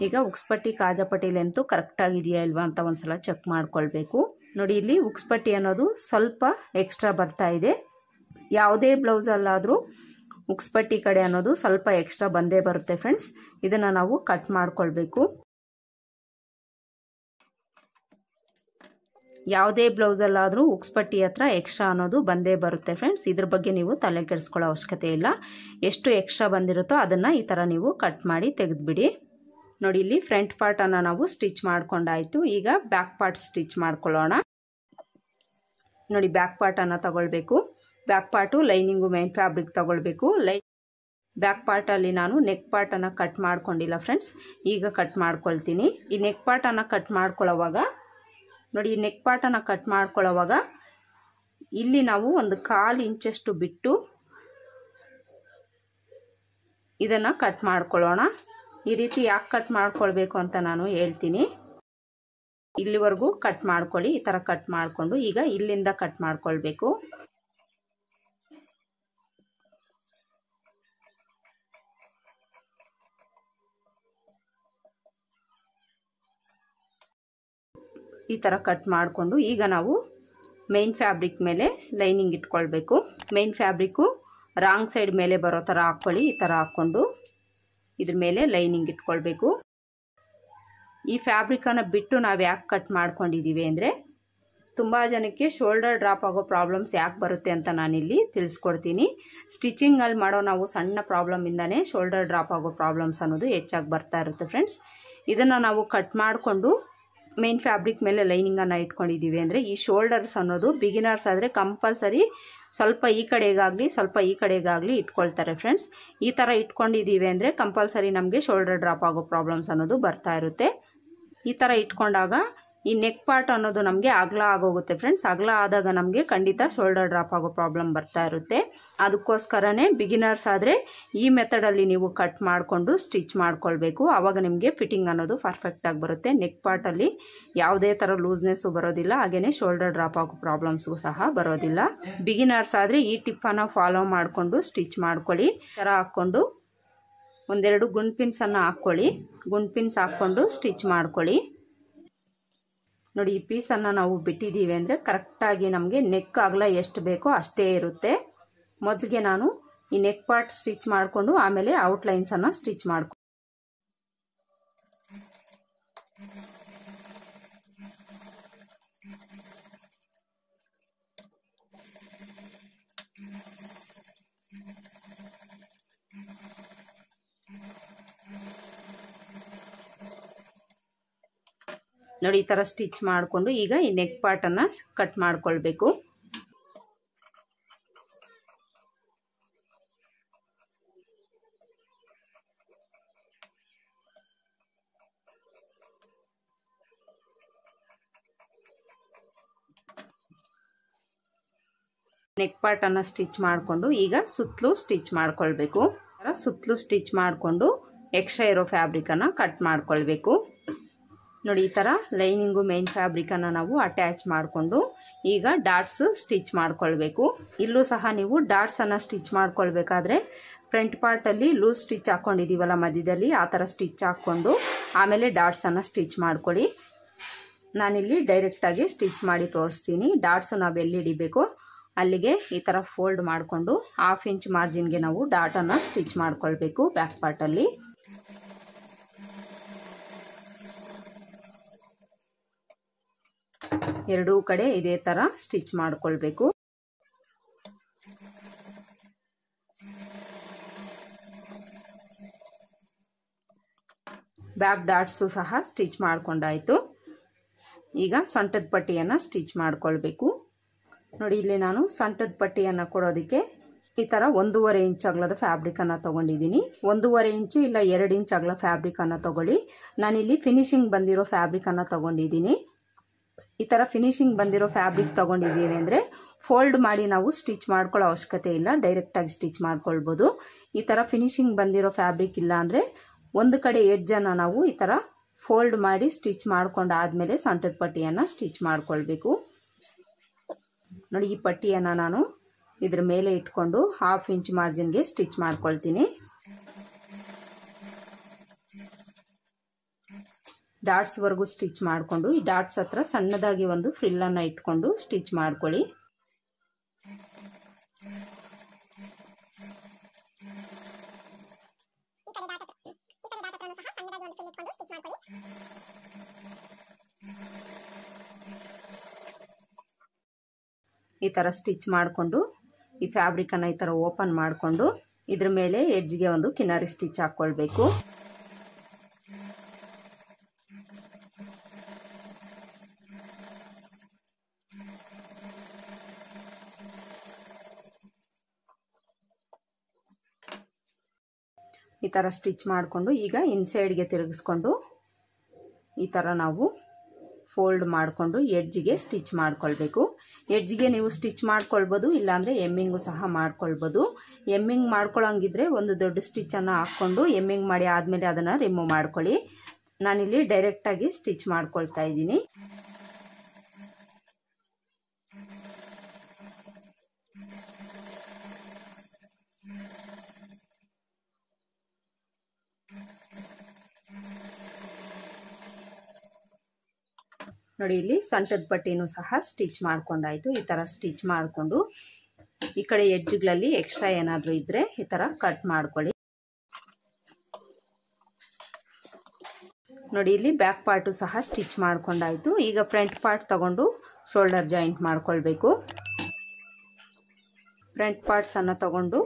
S1: ಈಗ ಉಕ್ಸ್ಪಟ್ಟಿ ಕಾಜಾಪಟ್ಟಿ ಲೆಂತು ಕರೆಕ್ಟಾಗಿದೆಯಾ ಇಲ್ವಾ ಅಂತ ಒಂದ್ಸಲ ಚೆಕ್ ಮಾಡ್ಕೊಳ್ಬೇಕು. ನೋಡಿ, ಇಲ್ಲಿ ಉಕ್ಸ್ಪಟ್ಟಿ ಅನ್ನೋದು ಸ್ವಲ್ಪ ಎಕ್ಸ್ಟ್ರಾ ಬರ್ತಾ ಇದೆ. ಯಾವುದೇ ಬ್ಲೌಸಲ್ಲಾದರೂ ಉಕ್ಸ್ಪಟ್ಟಿ ಕಡೆ ಅನ್ನೋದು ಸ್ವಲ್ಪ ಎಕ್ಸ್ಟ್ರಾ ಬಂದೇ ಬರುತ್ತೆ ಫ್ರೆಂಡ್ಸ್. ಇದನ್ನು ನಾವು ಕಟ್ ಮಾಡ್ಕೊಳ್ಬೇಕು. ಯಾವುದೇ ಬ್ಲೌಸಲ್ಲಾದರೂ ಉಕ್ಸ್ಪಟ್ಟಿ ಹತ್ರ ಎಕ್ಸ್ಟ್ರಾ ಅನ್ನೋದು ಬಂದೇ ಬರುತ್ತೆ ಫ್ರೆಂಡ್ಸ್. ಇದ್ರ ಬಗ್ಗೆ ನೀವು ತಲೆ ಕೆಡಿಸ್ಕೊಳ್ಳೋ ಅವಶ್ಯಕತೆ ಇಲ್ಲ. ಎಷ್ಟು ಎಕ್ಸ್ಟ್ರಾ ಬಂದಿರುತ್ತೋ ಅದನ್ನು ಈ ಥರ ನೀವು ಕಟ್ ಮಾಡಿ ತೆಗೆದುಬಿಡಿ. ನೋಡಿ, ಇಲ್ಲಿ ಫ್ರಂಟ್ ಪಾರ್ಟನ್ನು ನಾವು ಸ್ಟಿಚ್ ಮಾಡ್ಕೊಂಡಾಯಿತು. ಈಗ ಬ್ಯಾಕ್ ಪಾರ್ಟ್ ಸ್ಟಿಚ್ ಮಾಡ್ಕೊಳ್ಳೋಣ. ನೋಡಿ, ಬ್ಯಾಕ್ ಪಾರ್ಟನ್ನು ತಗೊಳ್ಬೇಕು. Back part lining main fabric ತಗೊಳ್ಬೇಕು. ಬ್ಯಾಕ್ ಪಾರ್ಟಲ್ಲಿ ನಾನು ನೆಕ್ ಪಾರ್ಟನ್ನು ಕಟ್ ಮಾಡ್ಕೊಂಡಿಲ್ಲ ಫ್ರೆಂಡ್ಸ್. ಈಗ ಕಟ್ ಮಾಡ್ಕೊಳ್ತೀನಿ. ಈ ನೆಕ್ ಪಾರ್ಟನ್ನು ಕಟ್ ಮಾಡ್ಕೊಳ್ಳೋವಾಗ ನೋಡಿ, ಈ ನೆಕ್ ಪಾರ್ಟನ್ನು ಕಟ್ ಮಾಡ್ಕೊಳ್ಳೋವಾಗ ಇಲ್ಲಿ ನಾವು ಒಂದು 1/4 ಇಂಚಷ್ಟು ಬಿಟ್ಟು ಇದನ್ನು ಕಟ್ ಮಾಡ್ಕೊಳ್ಳೋಣ. ಈ ರೀತಿ ಯಾಕೆ ಕಟ್ ಮಾಡ್ಕೊಳ್ಬೇಕು ಅಂತ ನಾನು ಹೇಳ್ತೀನಿ. ಇಲ್ಲಿವರೆಗೂ ಕಟ್ ಮಾಡ್ಕೊಳ್ಳಿ. ಈ ಥರ ಕಟ್ ಮಾಡಿಕೊಂಡು ಈಗ ಇಲ್ಲಿಂದ ಕಟ್ ಮಾಡ್ಕೊಳ್ಬೇಕು. ಈ ಥರ ಕಟ್ ಮಾಡಿಕೊಂಡು ಈಗ ನಾವು ಮೇನ್ ಫ್ಯಾಬ್ರಿಕ್ ಮೇಲೆ ಲೈನಿಂಗ್ ಇಟ್ಕೊಳ್ಬೇಕು. ಮೇನ್ ಫ್ಯಾಬ್ರಿಕ್ಕು ರಾಂಗ್ ಸೈಡ್ ಮೇಲೆ ಬರೋ ಥರ ಹಾಕ್ಕೊಳ್ಳಿ. ಈ ಥರ ಹಾಕ್ಕೊಂಡು ಇದ್ರ ಮೇಲೆ ಲೈನಿಂಗ್ ಇಟ್ಕೊಳ್ಬೇಕು. ಈ ಫ್ಯಾಬ್ರಿಕನ್ನು ಬಿಟ್ಟು ನಾವು ಯಾಕೆ ಕಟ್ ಮಾಡ್ಕೊಂಡಿದ್ದೀವಿ ಅಂದರೆ ತುಂಬ ಜನಕ್ಕೆ ಶೋಲ್ಡರ್ ಡ್ರಾಪ್ ಆಗೋ ಪ್ರಾಬ್ಲಮ್ಸ್ ಯಾಕೆ ಬರುತ್ತೆ ಅಂತ ನಾನಿಲ್ಲಿ ತಿಳಿಸ್ಕೊಡ್ತೀನಿ. ಸ್ಟಿಚಿಂಗಲ್ಲಿ ಮಾಡೋ ನಾವು ಸಣ್ಣ ಪ್ರಾಬ್ಲಮಿಂದನೇ ಶೋಲ್ಡರ್ ಡ್ರಾಪ್ ಆಗೋ ಪ್ರಾಬ್ಲಮ್ಸ್ ಅನ್ನೋದು ಹೆಚ್ಚಾಗಿ ಬರ್ತಾ ಇರುತ್ತೆ ಫ್ರೆಂಡ್ಸ್. ಇದನ್ನು ನಾವು ಕಟ್ ಮಾಡಿಕೊಂಡು ಮೇನ್ ಫ್ಯಾಬ್ರಿಕ್ ಮೇಲೆ ಲೈನಿಂಗನ್ನು ಇಟ್ಕೊಂಡಿದ್ದೀವಿ ಅಂದರೆ ಈ ಶೋಲ್ಡರ್ಸ್ ಅನ್ನೋದು ಬಿಗಿನರ್ಸ್ ಆದರೆ ಕಂಪಲ್ಸರಿ ಸ್ವಲ್ಪ ಈ ಕಡೆಗಾಗಲಿ ಸ್ವಲ್ಪ ಈ ಕಡೆಗಾಗಲಿ ಇಟ್ಕೊಳ್ತಾರೆ ಫ್ರೆಂಡ್ಸ್. ಈ ಥರ ಇಟ್ಕೊಂಡಿದ್ದೀವಿ ಅಂದರೆ ಕಂಪಲ್ಸರಿ ನಮಗೆ ಶೋಲ್ಡರ್ ಡ್ರಾಪ್ ಆಗೋ ಪ್ರಾಬ್ಲಮ್ಸ್ ಅನ್ನೋದು ಬರ್ತಾ ಇರುತ್ತೆ. ಈ ಥರ ಇಟ್ಕೊಂಡಾಗ ಈ ನೆಕ್ ಪಾರ್ಟ್ ಅನ್ನೋದು ನಮಗೆ ಅಗಲ ಆಗೋಗುತ್ತೆ ಫ್ರೆಂಡ್ಸ್. ಅಗಲ ಆದಾಗ ನಮಗೆ ಖಂಡಿತ ಶೋಲ್ಡರ್ ಡ್ರಾಪ್ ಆಗೋ ಪ್ರಾಬ್ಲಮ್ ಬರ್ತಾ ಇರುತ್ತೆ. ಅದಕ್ಕೋಸ್ಕರನೇ ಬಿಗಿನರ್ಸ್ ಆದರೆ ಈ ಮೆಥಡಲ್ಲಿ ನೀವು ಕಟ್ ಮಾಡಿಕೊಂಡು ಸ್ಟಿಚ್ ಮಾಡ್ಕೊಳ್ಬೇಕು. ಆವಾಗ ನಿಮಗೆ ಫಿಟ್ಟಿಂಗ್ ಅನ್ನೋದು ಪರ್ಫೆಕ್ಟಾಗಿ ಬರುತ್ತೆ. ನೆಕ್ ಪಾರ್ಟಲ್ಲಿ ಯಾವುದೇ ಥರ ಲೂಸ್ನೆಸ್ಸು ಬರೋದಿಲ್ಲ, ಹಾಗೆಯೇ ಶೋಲ್ಡರ್ ಡ್ರಾಪ್ ಆಗೋ ಪ್ರಾಬ್ಲಮ್ಸು ಸಹ ಬರೋದಿಲ್ಲ. ಬಿಗಿನರ್ಸ್ ಆದರೆ ಈ ಟಿಪ್ಪನ್ನು ಫಾಲೋ ಮಾಡಿಕೊಂಡು ಸ್ಟಿಚ್ ಮಾಡ್ಕೊಳ್ಳಿ. ಈ ಥರ ಹಾಕ್ಕೊಂಡು ಒಂದೆರಡು ಗುಂಡ್ ಪಿನ್ಸನ್ನು ಹಾಕ್ಕೊಳ್ಳಿ. ಗುಂಡ್ ಪಿನ್ಸ್ ಹಾಕ್ಕೊಂಡು ಸ್ಟಿಚ್ ಮಾಡ್ಕೊಳ್ಳಿ. ನೋಡಿ, ಈ ಪೀಸನ್ನು ನಾವು ಬಿಟ್ಟಿದ್ದೀವಿ ಅಂದರೆ ಕರೆಕ್ಟಾಗಿ ನಮಗೆ ನೆಕ್ ಅಗಲ ಎಷ್ಟು ಬೇಕೋ ಅಷ್ಟೇ ಇರುತ್ತೆ. ಮೊದಲಿಗೆ ನಾನು ಈ ನೆಕ್ ಪಾರ್ಟ್ ಸ್ಟಿಚ್ ಮಾಡಿಕೊಂಡು ಆಮೇಲೆ ಔಟ್ಲೈನ್ಸನ್ನು ಸ್ಟಿಚ್ ಮಾಡ್ಕೊಂಡು ನೋಡಿ, ಈ ಥರ ಸ್ಟಿಚ್ ಮಾಡಿಕೊಂಡು ಈಗ ಈ ನೆಕ್ ಪಾರ್ಟನ್ನು ಕಟ್ ಮಾಡ್ಕೊಳ್ಬೇಕು. ನೆಕ್ ಪಾರ್ಟನ್ನು ಸ್ಟಿಚ್ ಮಾಡಿಕೊಂಡು ಈಗ ಸುತ್ತಲೂ ಸ್ಟಿಚ್ ಮಾಡ್ಕೊಳ್ಬೇಕು. ಸುತ್ತಲೂ ಸ್ಟಿಚ್ ಮಾಡಿಕೊಂಡು ಎಕ್ಸ್ಟ್ರಾ ಇರೋ ಫ್ಯಾಬ್ರಿಕನ್ನು ಕಟ್ ಮಾಡ್ಕೊಳ್ಬೇಕು. ನೋಡಿ, ಈ ಥರ ಲೈನಿಂಗು ಮೇನ್ ಫ್ಯಾಬ್ರಿಕನ್ನು ನಾವು ಅಟ್ಯಾಚ್ ಮಾಡಿಕೊಂಡು ಈಗ ಡಾಟ್ಸ್ ಸ್ಟಿಚ್ ಮಾಡ್ಕೊಳ್ಬೇಕು. ಇಲ್ಲೂ ಸಹ ನೀವು ಡಾಟ್ಸನ್ನು ಸ್ಟಿಚ್ ಮಾಡ್ಕೊಳ್ಬೇಕಾದ್ರೆ ಫ್ರಂಟ್ ಪಾರ್ಟಲ್ಲಿ ಲೂಸ್ ಸ್ಟಿಚ್ ಹಾಕ್ಕೊಂಡಿದ್ದೀವಲ್ಲ ಮಧ್ಯದಲ್ಲಿ, ಆ ಥರ ಸ್ಟಿಚ್ ಹಾಕ್ಕೊಂಡು ಆಮೇಲೆ ಡಾಟ್ಸನ್ನು ಸ್ಟಿಚ್ ಮಾಡ್ಕೊಳ್ಳಿ. ನಾನಿಲ್ಲಿ ಡೈರೆಕ್ಟಾಗಿ ಸ್ಟಿಚ್ ಮಾಡಿ ತೋರಿಸ್ತೀನಿ. ಡಾಟ್ಸು ನಾವು ಎಲ್ಲಿ ಹಿಡಿಬೇಕೋ ಅಲ್ಲಿಗೆ ಈ ಥರ ಫೋಲ್ಡ್ ಮಾಡಿಕೊಂಡು 1/2 ಇಂಚ್ ಮಾರ್ಜಿನ್ಗೆ ನಾವು ಡಾಟನ್ನು ಸ್ಟಿಚ್ ಮಾಡ್ಕೊಳ್ಬೇಕು ಬ್ಯಾಕ್ ಪಾರ್ಟಲ್ಲಿ. ಎರಡೂ ಕಡೆ ಇದೇ ಥರ ಸ್ಟಿಚ್ ಮಾಡ್ಕೊಳ್ಬೇಕು. ಬ್ಯಾಕ್ ಡಾಟ್ಸು ಸಹ ಸ್ಟಿಚ್ ಮಾಡ್ಕೊಂಡಾಯ್ತು. ಈಗ ಸೊಂಟದ ಪಟ್ಟಿಯನ್ನು ಸ್ಟಿಚ್ ಮಾಡ್ಕೊಳ್ಬೇಕು. ನೋಡಿ, ಇಲ್ಲಿ ನಾನು ಸೊಂಟದ ಪಟ್ಟಿಯನ್ನು ಕೊಡೋದಕ್ಕೆ ಈ ಥರ 1.5 ಇಂಚ್ ಅಗಲದ ಫ್ಯಾಬ್ರಿಕನ್ನು ತೊಗೊಂಡಿದ್ದೀನಿ. 1.5 ಇಂಚು ಇಲ್ಲ 2 ಇಂಚ್ ಅಗಲ ಫ್ಯಾಬ್ರಿಕನ್ನು ತೊಗೊಳ್ಳಿ. ನಾನಿಲ್ಲಿ ಫಿನಿಶಿಂಗ್ ಬಂದಿರೋ ಫ್ಯಾಬ್ರಿಕನ್ನು ತೊಗೊಂಡಿದ್ದೀನಿ. ಈ ಥರ ಫಿನಿಶಿಂಗ್ ಬಂದಿರೋ ಫ್ಯಾಬ್ರಿಕ್ ತೊಗೊಂಡಿದ್ದೀವಿ ಅಂದರೆ ಫೋಲ್ಡ್ ಮಾಡಿ ನಾವು ಸ್ಟಿಚ್ ಮಾಡ್ಕೊಳ್ಳೋ ಅವಶ್ಯಕತೆ ಇಲ್ಲ, ಡೈರೆಕ್ಟಾಗಿ ಸ್ಟಿಚ್ ಮಾಡ್ಕೊಳ್ಬೋದು. ಈ ಥರ ಫಿನಿಶಿಂಗ್ ಬಂದಿರೋ ಫ್ಯಾಬ್ರಿಕ್ ಇಲ್ಲ ಅಂದರೆ ಒಂದು ಕಡೆ ಎಡ್ಜನ್ನು ನಾವು ಈ ಥರ ಫೋಲ್ಡ್ ಮಾಡಿ ಸ್ಟಿಚ್ ಮಾಡ್ಕೊಂಡಾದ್ಮೇಲೆ ಸೊಂಟದ ಪಟ್ಟಿಯನ್ನು ಸ್ಟಿಚ್ ಮಾಡ್ಕೊಳ್ಬೇಕು. ನೋಡಿ, ಈ ಪಟ್ಟಿಯನ್ನು ನಾನು ಇದ್ರ ಮೇಲೆ ಇಟ್ಕೊಂಡು 1/2 ಇಂಚ್ ಮಾರ್ಜಿನ್ಗೆ ಸ್ಟಿಚ್ ಮಾಡ್ಕೊಳ್ತೀನಿ. ಡಾಟ್ಸ್ವರೆಗೂ ಸ್ಟಿಚ್ ಮಾಡಿಕೊಂಡು ಈ ಡಾಟ್ಸ್ ಹತ್ರ ಸಣ್ಣದಾಗಿ ಒಂದು ಫ್ರಿಲ್ಲನ್ನು ಇಟ್ಕೊಂಡು ಸ್ಟಿಚ್ ಮಾಡ್ಕೊಳ್ಳಿ. ಈ ಥರ ಸ್ಟಿಚ್ ಮಾಡಿಕೊಂಡು ಈ ಫ್ಯಾಬ್ರಿಕನ್ನು ಈ ಥರ ಓಪನ್ ಮಾಡಿಕೊಂಡು ಇದ್ರ ಮೇಲೆ ಎಡ್ಜ್ಗೆ ಒಂದು ಕಿನಾರಿ ಸ್ಟಿಚ್ ಹಾಕ್ಕೊಳ್ಬೇಕು. ಈ ಥರ ಸ್ಟಿಚ್ ಮಾಡಿಕೊಂಡು ಈಗ ಇನ್ಸೈಡ್ಗೆ ತಿರುಗಿಸ್ಕೊಂಡು ಈ ಥರ ನಾವು ಫೋಲ್ಡ್ ಮಾಡಿಕೊಂಡು ಎಡ್ಜ್ಗೆ ಸ್ಟಿಚ್ ಮಾಡ್ಕೊಳ್ಬೇಕು. ಎಡ್ಜ್ಗೆ ನೀವು ಸ್ಟಿಚ್ ಮಾಡ್ಕೊಳ್ಬೋದು, ಇಲ್ಲಾಂದರೆ ಎಮ್ಮಿಂಗು ಸಹ ಮಾಡ್ಕೊಳ್ಬೋದು. ಎಮ್ಮಿಂಗ್ ಮಾಡ್ಕೊಳ್ಳೋಂಗಿದ್ರೆ ಒಂದು ದೊಡ್ಡ ಸ್ಟಿಚ್ಚನ್ನು ಹಾಕ್ಕೊಂಡು ಎಮ್ಮಿಂಗ್ ಮಾಡಿ ಆದಮೇಲೆ ಅದನ್ನು ರಿಮೂವ್ ಮಾಡ್ಕೊಳ್ಳಿ. ನಾನಿಲ್ಲಿ ಡೈರೆಕ್ಟಾಗಿ ಸ್ಟಿಚ್ ಮಾಡ್ಕೊಳ್ತಾ ಇದ್ದೀನಿ. ನೋಡಿ ಇಲ್ಲಿ ಸೊಂಟದ ಪಟ್ಟಿನೂ ಸಹ ಸ್ಟಿಚ್ ಮಾಡ್ಕೊಂಡಾಯ್ತು. ಈ ತರ ಸ್ಟಿಚ್ ಮಾಡಿಕೊಂಡು ಈ ಕಡೆ ಎಡ್ಜ್ಗಳಲ್ಲಿ ಎಕ್ಸ್ಟ್ರಾ ಏನಾದರೂ ಇದ್ರೆ ಈ ತರ ಕಟ್ ಮಾಡ್ಕೊಳ್ಳಿ. ನೋಡಿ ಇಲ್ಲಿ ಬ್ಯಾಕ್ ಪಾರ್ಟು ಸಹ ಸ್ಟಿಚ್ ಮಾಡ್ಕೊಂಡಾಯ್ತು. ಈಗ ಫ್ರಂಟ್ ಪಾರ್ಟ್ ತಗೊಂಡು ಶೋಲ್ಡರ್ ಜಾಯಿಂಟ್ ಮಾಡ್ಕೊಳ್ಬೇಕು. ಫ್ರಂಟ್ ಪಾರ್ಟ್ಸ್ ಅನ್ನ ತಗೊಂಡು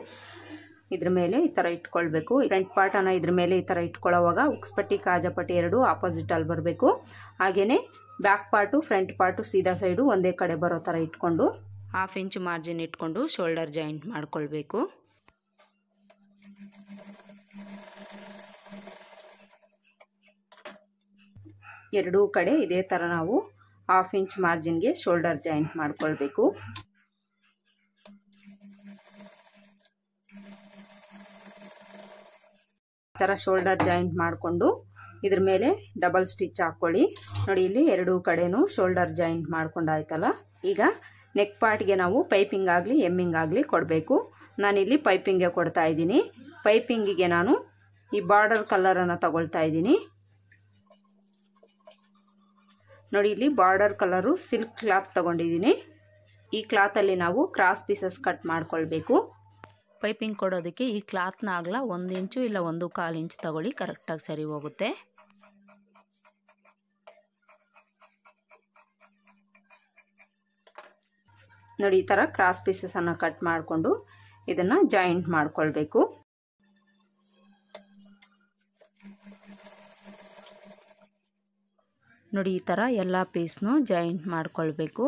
S1: ಇದ್ರ ಮೇಲೆ ಈ ತರ ಇಟ್ಕೊಳ್ಬೇಕು. ಫ್ರಂಟ್ ಪಾರ್ಟ್ ಅನ್ನ ಇದ್ರ ಮೇಲೆ ಈ ತರ ಇಟ್ಕೊಳ್ಳೋವಾಗ ಉಕ್ಸ್ಪಟ್ಟಿ ಕಾಜಾಪಟ್ಟಿ ಎರಡು ಆಪೋಸಿಟ್ ಅಲ್ಲಿ ಬರಬೇಕು. ಹಾಗೇನೆ ಬ್ಯಾಕ್ ಪಾರ್ಟು ಫ್ರಂಟ್ ಪಾರ್ಟು ಸೀದಾ ಸೈಡು ಒಂದೇ ಕಡೆ ಬರೋ ತರ ಇಟ್ಕೊಂಡು 1/2 ಇಂಚ್ ಮಾರ್ಜಿನ್ ಇಟ್ಕೊಂಡು ಶೋಲ್ಡರ್ ಜಾಯಿಂಟ್ ಮಾಡ್ಕೊಳ್ಬೇಕು. ಎರಡೂ ಕಡೆ ಇದೇ ತರ ನಾವು 1/2 ಇಂಚ್ ಮಾರ್ಜಿನ್ಗೆ ಶೋಲ್ಡರ್ ಜಾಯಿಂಟ್ ಮಾಡ್ಕೊಳ್ಬೇಕು. ಈ ತರ ಶೋಲ್ಡರ್ ಜಾಯಿಂಟ್ ಮಾಡಿಕೊಂಡು ಇದ್ರ ಮೇಲೆ ಡಬಲ್ ಸ್ಟಿಚ್ ಹಾಕೊಳ್ಳಿ. ನೋಡಿ ಇಲ್ಲಿ ಎರಡೂ ಕಡೆನೂ ಶೋಲ್ಡರ್ ಜಾಯಿಂಟ್ ಮಾಡ್ಕೊಂಡಾಯ್ತಲ್ಲ. ಈಗ ನೆಕ್ ಪಾರ್ಟ್ಗೆ ನಾವು ಪೈಪಿಂಗ್ ಆಗಲಿ ಎಮ್ಮಿಂಗ್ ಆಗಲಿ ಕೊಡಬೇಕು. ನಾನಿಲ್ಲಿ ಪೈಪಿಂಗ್ಗೆ ಕೊಡ್ತಾ ಇದ್ದೀನಿ. ಪೈಪಿಂಗಿಗೆ ನಾನು ಈ ಬಾರ್ಡರ್ ಕಲರನ್ನು ತಗೊಳ್ತಾ ಇದ್ದೀನಿ. ನೋಡಿ ಇಲ್ಲಿ ಬಾರ್ಡರ್ ಕಲರು ಸಿಲ್ಕ್ ಕ್ಲಾತ್ ತಗೊಂಡಿದ್ದೀನಿ. ಈ ಕ್ಲಾತಲ್ಲಿ ನಾವು ಕ್ರಾಸ್ ಪೀಸಸ್ ಕಟ್ ಮಾಡ್ಕೊಳ್ಬೇಕು. ಪೈಪಿಂಗ್ ಕೊಡೋದಕ್ಕೆ ಈ ಕ್ಲಾತ್ನ ಆಗಲ 1 ಇಂಚು ಇಲ್ಲ 1/4 ಇಂಚ್ ತಗೊಳ್ಳಿ, ಕರೆಕ್ಟಾಗಿ ಸರಿ ಹೋಗುತ್ತೆ. ನೋಡಿ ಈ ತರ ಕ್ರಾಸ್ ಪೀಸಸ್ ಅನ್ನ ಕಟ್ ಮಾಡಿಕೊಂಡು ಇದನ್ನ ಜಾಯಿಂಟ್ ಮಾಡ್ಕೊಳ್ಬೇಕು. ನೋಡಿ ಈ ತರ ಎಲ್ಲ ಪೀಸ್ನು ಜಾಯಿಂಟ್ ಮಾಡ್ಕೊಳ್ಬೇಕು.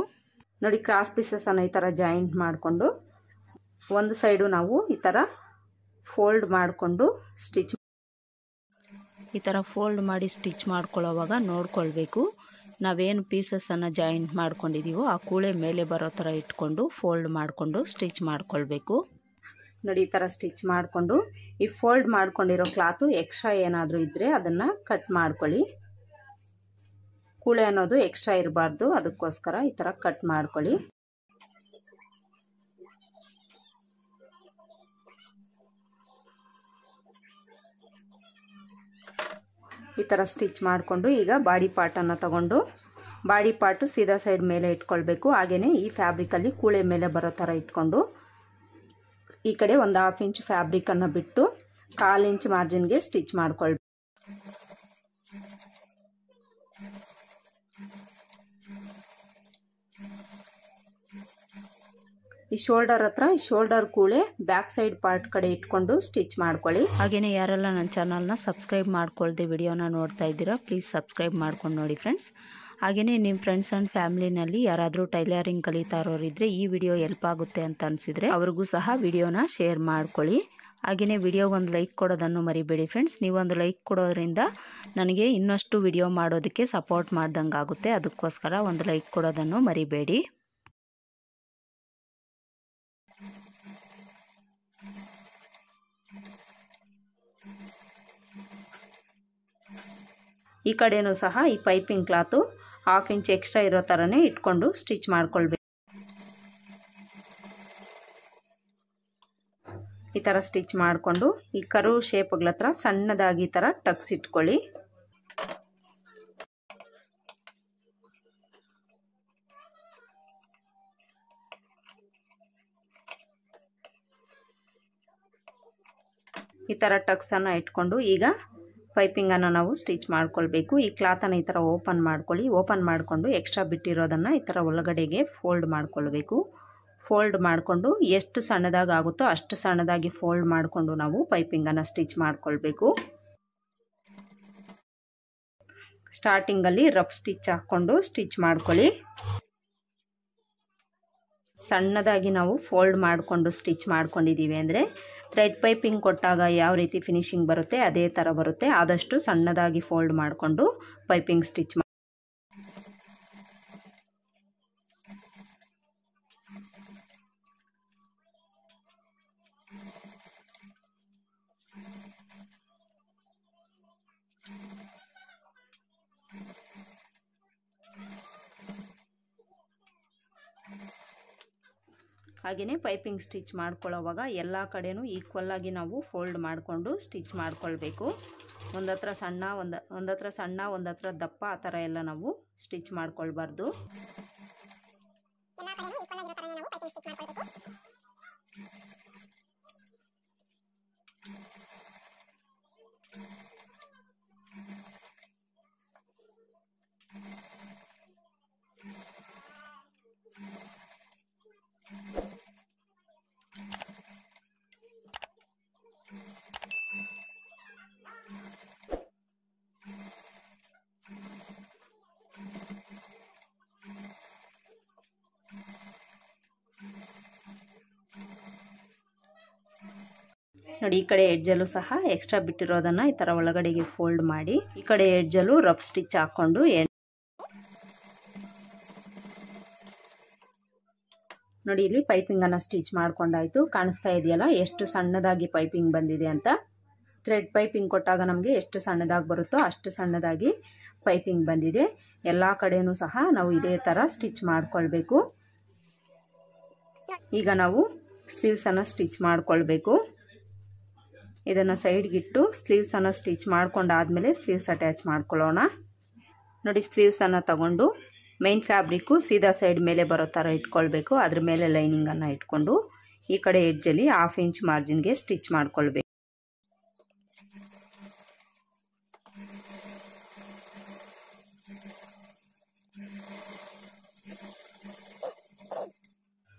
S1: ನೋಡಿ ಕ್ರಾಸ್ ಪೀಸಸ್ ಅನ್ನ ಈ ತರ ಜಾಯಿಂಟ್ ಮಾಡಿಕೊಂಡು ಒಂದು ಸೈಡು ನಾವು ಈ ತರ ಫೋಲ್ಡ್ ಮಾಡಿಕೊಂಡು ಸ್ಟಿಚ್ ಮಾಡಿ ಸ್ಟಿಚ್ ಮಾಡ್ಕೊಳ್ಳೋವಾಗ ನೋಡ್ಕೊಳ್ಬೇಕು. ನಾವೇನು ಪೀಸಸನ್ನು ಜಾಯಿಂಟ್ ಮಾಡ್ಕೊಂಡಿದ್ದೀವೋ ಆ ಕೂಳೆ ಮೇಲೆ ಬರೋ ಥರ ಇಟ್ಕೊಂಡು ಫೋಲ್ಡ್ ಮಾಡಿಕೊಂಡು ಸ್ಟಿಚ್ ಮಾಡ್ಕೊಳ್ಬೇಕು. ನೋಡಿ ಈ ಥರ ಸ್ಟಿಚ್ ಮಾಡಿಕೊಂಡು ಈ ಫೋಲ್ಡ್ ಮಾಡ್ಕೊಂಡಿರೋ ಕ್ಲಾತು ಎಕ್ಸ್ಟ್ರಾ ಏನಾದರೂ ಇದ್ದರೆ ಅದನ್ನು ಕಟ್ ಮಾಡ್ಕೊಳ್ಳಿ. ಕೂಳೆ ಅನ್ನೋದು ಎಕ್ಸ್ಟ್ರಾ ಇರಬಾರ್ದು, ಅದಕ್ಕೋಸ್ಕರ ಈ ಥರ ಕಟ್ ಮಾಡ್ಕೊಳ್ಳಿ. ಈ ಥರ ಸ್ಟಿಚ್ ಮಾಡಿಕೊಂಡು ಈಗ ಬಾಡಿ ಪಾರ್ಟನ್ನು ತಗೊಂಡು ಬಾಡಿ ಪಾರ್ಟು ಸೀದಾ ಸೈಡ್ ಮೇಲೆ ಇಟ್ಕೊಳ್ಬೇಕು. ಹಾಗೆಯೇ ಈ ಫ್ಯಾಬ್ರಿಕಲ್ಲಿ ಕೂಳೆ ಮೇಲೆ ಬರೋ ಥರ ಇಟ್ಕೊಂಡು ಈ ಕಡೆ ಒಂದು 1/2 ಇಂಚ್ ಫ್ಯಾಬ್ರಿಕನ್ನು ಬಿಟ್ಟು 1/4 ಇಂಚ್ ಮಾರ್ಜಿನ್ಗೆ ಸ್ಟಿಚ್ ಮಾಡ್ಕೊಳ್ಬೇಕು. ಈ ಶೋಲ್ಡರ್ ಹತ್ರ ಈ ಶೋಲ್ಡರ್ ಕೂಳೆ ಬ್ಯಾಕ್ ಸೈಡ್ ಪಾರ್ಟ್ ಕಡೆ ಇಟ್ಕೊಂಡು ಸ್ಟಿಚ್ ಮಾಡ್ಕೊಳ್ಳಿ. ಹಾಗೇನೆ ಯಾರೆಲ್ಲ ನನ್ನ ಚಾನಲ್ನ ಸಬ್ಸ್ಕ್ರೈಬ್ ಮಾಡ್ಕೊಳ್ದೆ ವಿಡಿಯೋನ ನೋಡ್ತಾ ಇದ್ದೀರಾ, ಪ್ಲೀಸ್ ಸಬ್ಸ್ಕ್ರೈಬ್ ಮಾಡ್ಕೊಂಡು ನೋಡಿ ಫ್ರೆಂಡ್ಸ್. ಹಾಗೆಯೇ ನಿಮ್ಮ ಫ್ರೆಂಡ್ಸ್ ಆ್ಯಂಡ್ ಫ್ಯಾಮಿಲಿನಲ್ಲಿ ಯಾರಾದರೂ ಟೈಲರಿಂಗ್ ಕಲಿತಾ ಇರೋರಿದ್ರೆ ಈ ವಿಡಿಯೋ ಹೆಲ್ಪ್ ಆಗುತ್ತೆ ಅಂತ ಅನಿಸಿದರೆ ಅವ್ರಿಗೂ ಸಹ ವಿಡಿಯೋನ ಶೇರ್ ಮಾಡ್ಕೊಳ್ಳಿ. ಹಾಗೆಯೇ ವಿಡಿಯೋಗೊಂದು ಲೈಕ್ ಕೊಡೋದನ್ನು ಮರಿಬೇಡಿ ಫ್ರೆಂಡ್ಸ್. ನೀವೊಂದು ಲೈಕ್ ಕೊಡೋದ್ರಿಂದ ನನಗೆ ಇನ್ನಷ್ಟು ವಿಡಿಯೋ ಮಾಡೋದಕ್ಕೆ ಸಪೋರ್ಟ್ ಮಾಡ್ದಂಗೆ ಆಗುತ್ತೆ. ಅದಕ್ಕೋಸ್ಕರ ಒಂದು ಲೈಕ್ ಕೊಡೋದನ್ನು ಮರಿಬೇಡಿ. ಈ ಕಡೆನೂ ಸಹ ಈ ಪೈಪಿಂಗ್ ಕ್ಲಾತು 1/2 ಇಂಚ್ ಎಕ್ಸ್ಟ್ರಾ ಇರೋ ಥರನೇ ಇಟ್ಕೊಂಡು ಸ್ಟಿಚ್ ಮಾಡ್ಕೊಳ್ಬೇಕು. ಈ ಥರ ಸ್ಟಿಚ್ ಮಾಡಿಕೊಂಡು ಈ ಕರ್ವ್ ಶೇಪ್ಗಳ ಹತ್ರ ಸಣ್ಣದಾಗಿ ಈ ಥರ ಟಕ್ಸ್ ಇಟ್ಕೊಳ್ಳಿ. ಈ ಥರ ಟಕ್ಸನ್ನು ಇಟ್ಕೊಂಡು ಈಗ ಪೈಪಿಂಗನ್ನು ನಾವು ಸ್ಟಿಚ್ ಮಾಡ್ಕೊಳ್ಬೇಕು. ಈ ಕ್ಲಾತನ್ನು ಈ ಥರ ಓಪನ್ ಮಾಡ್ಕೊಳ್ಳಿ. ಓಪನ್ ಮಾಡಿಕೊಂಡು ಎಕ್ಸ್ಟ್ರಾ ಬಿಟ್ಟಿರೋದನ್ನು ಈ ಥರ ಒಳಗಡೆಗೆ ಫೋಲ್ಡ್ ಮಾಡ್ಕೊಳ್ಬೇಕು. ಫೋಲ್ಡ್ ಮಾಡಿಕೊಂಡು ಎಷ್ಟು ಸಣ್ಣದಾಗಿ ಆಗುತ್ತೋ ಅಷ್ಟು ಸಣ್ಣದಾಗಿ ಫೋಲ್ಡ್ ಮಾಡಿಕೊಂಡು ನಾವು ಪೈಪಿಂಗನ್ನು ಸ್ಟಿಚ್ ಮಾಡ್ಕೊಳ್ಬೇಕು. ಸ್ಟಾರ್ಟಿಂಗಲ್ಲಿ ರಫ್ ಸ್ಟಿಚ್ ಹಾಕ್ಕೊಂಡು ಸ್ಟಿಚ್ ಮಾಡ್ಕೊಳ್ಳಿ. ಸಣ್ಣದಾಗಿ ನಾವು ಫೋಲ್ಡ್ ಮಾಡಿಕೊಂಡು ಸ್ಟಿಚ್ ಮಾಡ್ಕೊಂಡಿದ್ದೀವಿ ಅಂದರೆ ಥ್ರೆಡ್ ಪೈಪಿಂಗ್ ಕೊಟ್ಟಾಗ ಯಾವ ರೀತಿ ಫಿನಿಶಿಂಗ್ ಬರುತ್ತೆ ಅದೇ ಥರ ಬರುತ್ತೆ. ಆದಷ್ಟು ಸಣ್ಣದಾಗಿ ಫೋಲ್ಡ್ ಮಾಡಿಕೊಂಡು ಪೈಪಿಂಗ್ ಸ್ಟಿಚ್ ಹಾಗೆಯೇ ಪೈಪಿಂಗ್ ಸ್ಟಿಚ್ ಮಾಡ್ಕೊಳ್ಳೋವಾಗ ಎಲ್ಲ ಕಡೆನೂ ಈಕ್ವಲ್ ಆಗಿ ನಾವು ಫೋಲ್ಡ್ ಮಾಡಿಕೊಂಡು ಸ್ಟಿಚ್ ಮಾಡ್ಕೊಳ್ಬೇಕು. ಒಂದತ್ರ ಸಣ್ಣ ಒಂದತ್ರ ಸಣ್ಣ ಒಂದತ್ರ ದಪ್ಪ ಆ ಥರ ಎಲ್ಲ ನಾವು ಸ್ಟಿಚ್ ಮಾಡ್ಕೊಳ್ಬಾರ್ದು. ನೋಡಿ, ಈ ಕಡೆ ಎಡ್ಜಲ್ಲೂ ಸಹ ಎಕ್ಸ್ಟ್ರಾ ಬಿಟ್ಟಿರೋದನ್ನ ಈ ತರ ಒಳಗಡೆಗೆ ಫೋಲ್ಡ್ ಮಾಡಿ ಈ ಕಡೆ ಎಡ್ಜಲ್ಲೂ ರಫ್ ಸ್ಟಿಚ್ ಹಾಕೊಂಡು ನೋಡಿ ಇಲ್ಲಿ ಪೈಪಿಂಗ್ ಅನ್ನ ಸ್ಟಿಚ್ ಮಾಡ್ಕೊಂಡಾಯ್ತು. ಕಾಣಿಸ್ತಾ ಇದೆಯಲ್ಲ ಎಷ್ಟು ಸಣ್ಣದಾಗಿ ಪೈಪಿಂಗ್ ಬಂದಿದೆ ಅಂತ. ಥ್ರೆಡ್ ಪೈಪಿಂಗ್ ಕೊಟ್ಟಾಗ ನಮಗೆ ಎಷ್ಟು ಸಣ್ಣದಾಗಿ ಬರುತ್ತೋ ಅಷ್ಟು ಸಣ್ಣದಾಗಿ ಪೈಪಿಂಗ್ ಬಂದಿದೆ. ಎಲ್ಲ ಕಡೆನೂ ಸಹ ನಾವು ಇದೇ ತರ ಸ್ಟಿಚ್ ಮಾಡ್ಕೊಳ್ಬೇಕು. ಈಗ ನಾವು ಸ್ಲೀವ್ಸ್ ಅನ್ನ ಸ್ಟಿಚ್ ಮಾಡ್ಕೊಳ್ಬೇಕು. ಇದನ್ನ ಸೈಡ್ಗಿಟ್ಟು ಸ್ಲೀವ್ಸ್ ಅನ್ನ ಸ್ಟಿಚ್ ಮಾಡ್ಕೊಂಡಾದ್ಮೇಲೆ ಸ್ಲೀವ್ಸ್ ಅಟ್ಯಾಚ್ ಮಾಡ್ಕೊಳ್ಳೋಣ. ನೋಡಿ, ಸ್ಲೀವ್ಸ್ ಅನ್ನ ತಗೊಂಡು ಮೈನ್ ಫ್ಯಾಬ್ರಿಕ್ಕು ಸೀದಾ ಸೈಡ್ ಮೇಲೆ ಬರೋ ಥರ ಇಟ್ಕೊಳ್ಬೇಕು. ಅದ್ರ ಮೇಲೆ ಲೈನಿಂಗ್ ಅನ್ನ ಇಟ್ಕೊಂಡು ಈ ಕಡೆ ಎಡ್ಜಲ್ಲಿ 1/2 ಇಂಚ್ ಮಾರ್ಜಿನ್ಗೆ ಸ್ಟಿಚ್ ಮಾಡ್ಕೊಳ್ಬೇಕು.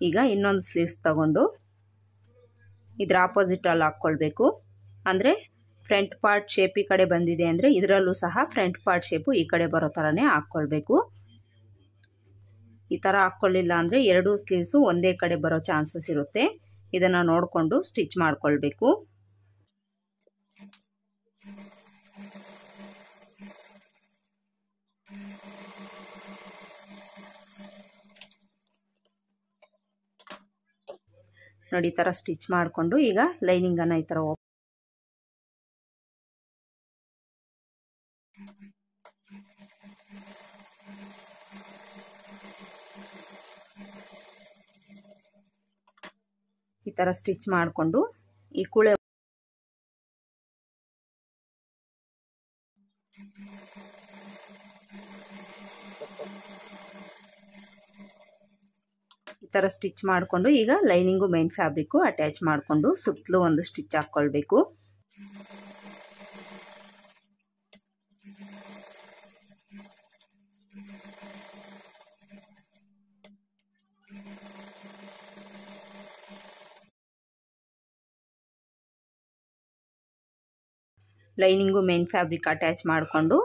S1: ಈಗ ಇನ್ನೊಂದು ಸ್ಲೀವ್ಸ್ ತಗೊಂಡು ಇದ್ರ ಆಪೋಸಿಟ್ ಅಲ್ಲಿ ಹಾಕ್ಕೊಳ್ಬೇಕು. ಅಂದರೆ ಫ್ರಂಟ್ ಪಾರ್ಟ್ ಶೇಪ್ ಈ ಕಡೆ ಬಂದಿದೆ ಅಂದರೆ ಇದರಲ್ಲೂ ಸಹ ಫ್ರಂಟ್ ಪಾರ್ಟ್ ಶೇಪು ಈ ಕಡೆ ಬರೋ ಥರನೇ ಹಾಕ್ಕೊಳ್ಬೇಕು. ಈ ಥರ ಹಾಕ್ಕೊಳ್ಳಿಲ್ಲ ಅಂದರೆ ಎರಡೂ ಸ್ಲೀವ್ಸು ಒಂದೇ ಕಡೆ ಬರೋ ಚಾನ್ಸಸ್ ಇರುತ್ತೆ. ಇದನ್ನು ನೋಡಿಕೊಂಡು ಸ್ಟಿಚ್ ಮಾಡ್ಕೊಳ್ಬೇಕು. ನೋಡಿ, ಈ ಥರ ಸ್ಟಿಚ್ ಮಾಡಿಕೊಂಡು ಈಗ ಲೈನಿಂಗನ್ನು ಈ ಥರ ಸ್ಟಿಚ್ ಮಾಡಿಕೊಂಡು ಈ ಕುಳೆ ಈ ಥರ ಸ್ಟಿಚ್ ಮಾಡಿಕೊಂಡು ಈಗ ಲೈನಿಂಗು ಮೈನ್ ಫ್ಯಾಬ್ರಿಕ್ಕು ಅಟ್ಯಾಚ್ ಮಾಡಿಕೊಂಡು ಸುತ್ತಲೂ ಒಂದು ಸ್ಟಿಚ್ ಹಾಕ್ಕೊಳ್ಬೇಕು. ಲೈನಿಂಗು ಮೇನ್ ಫ್ಯಾಬ್ರಿಕ್ ಅಟ್ಯಾಚ್ ಮಾಡಿಕೊಂಡು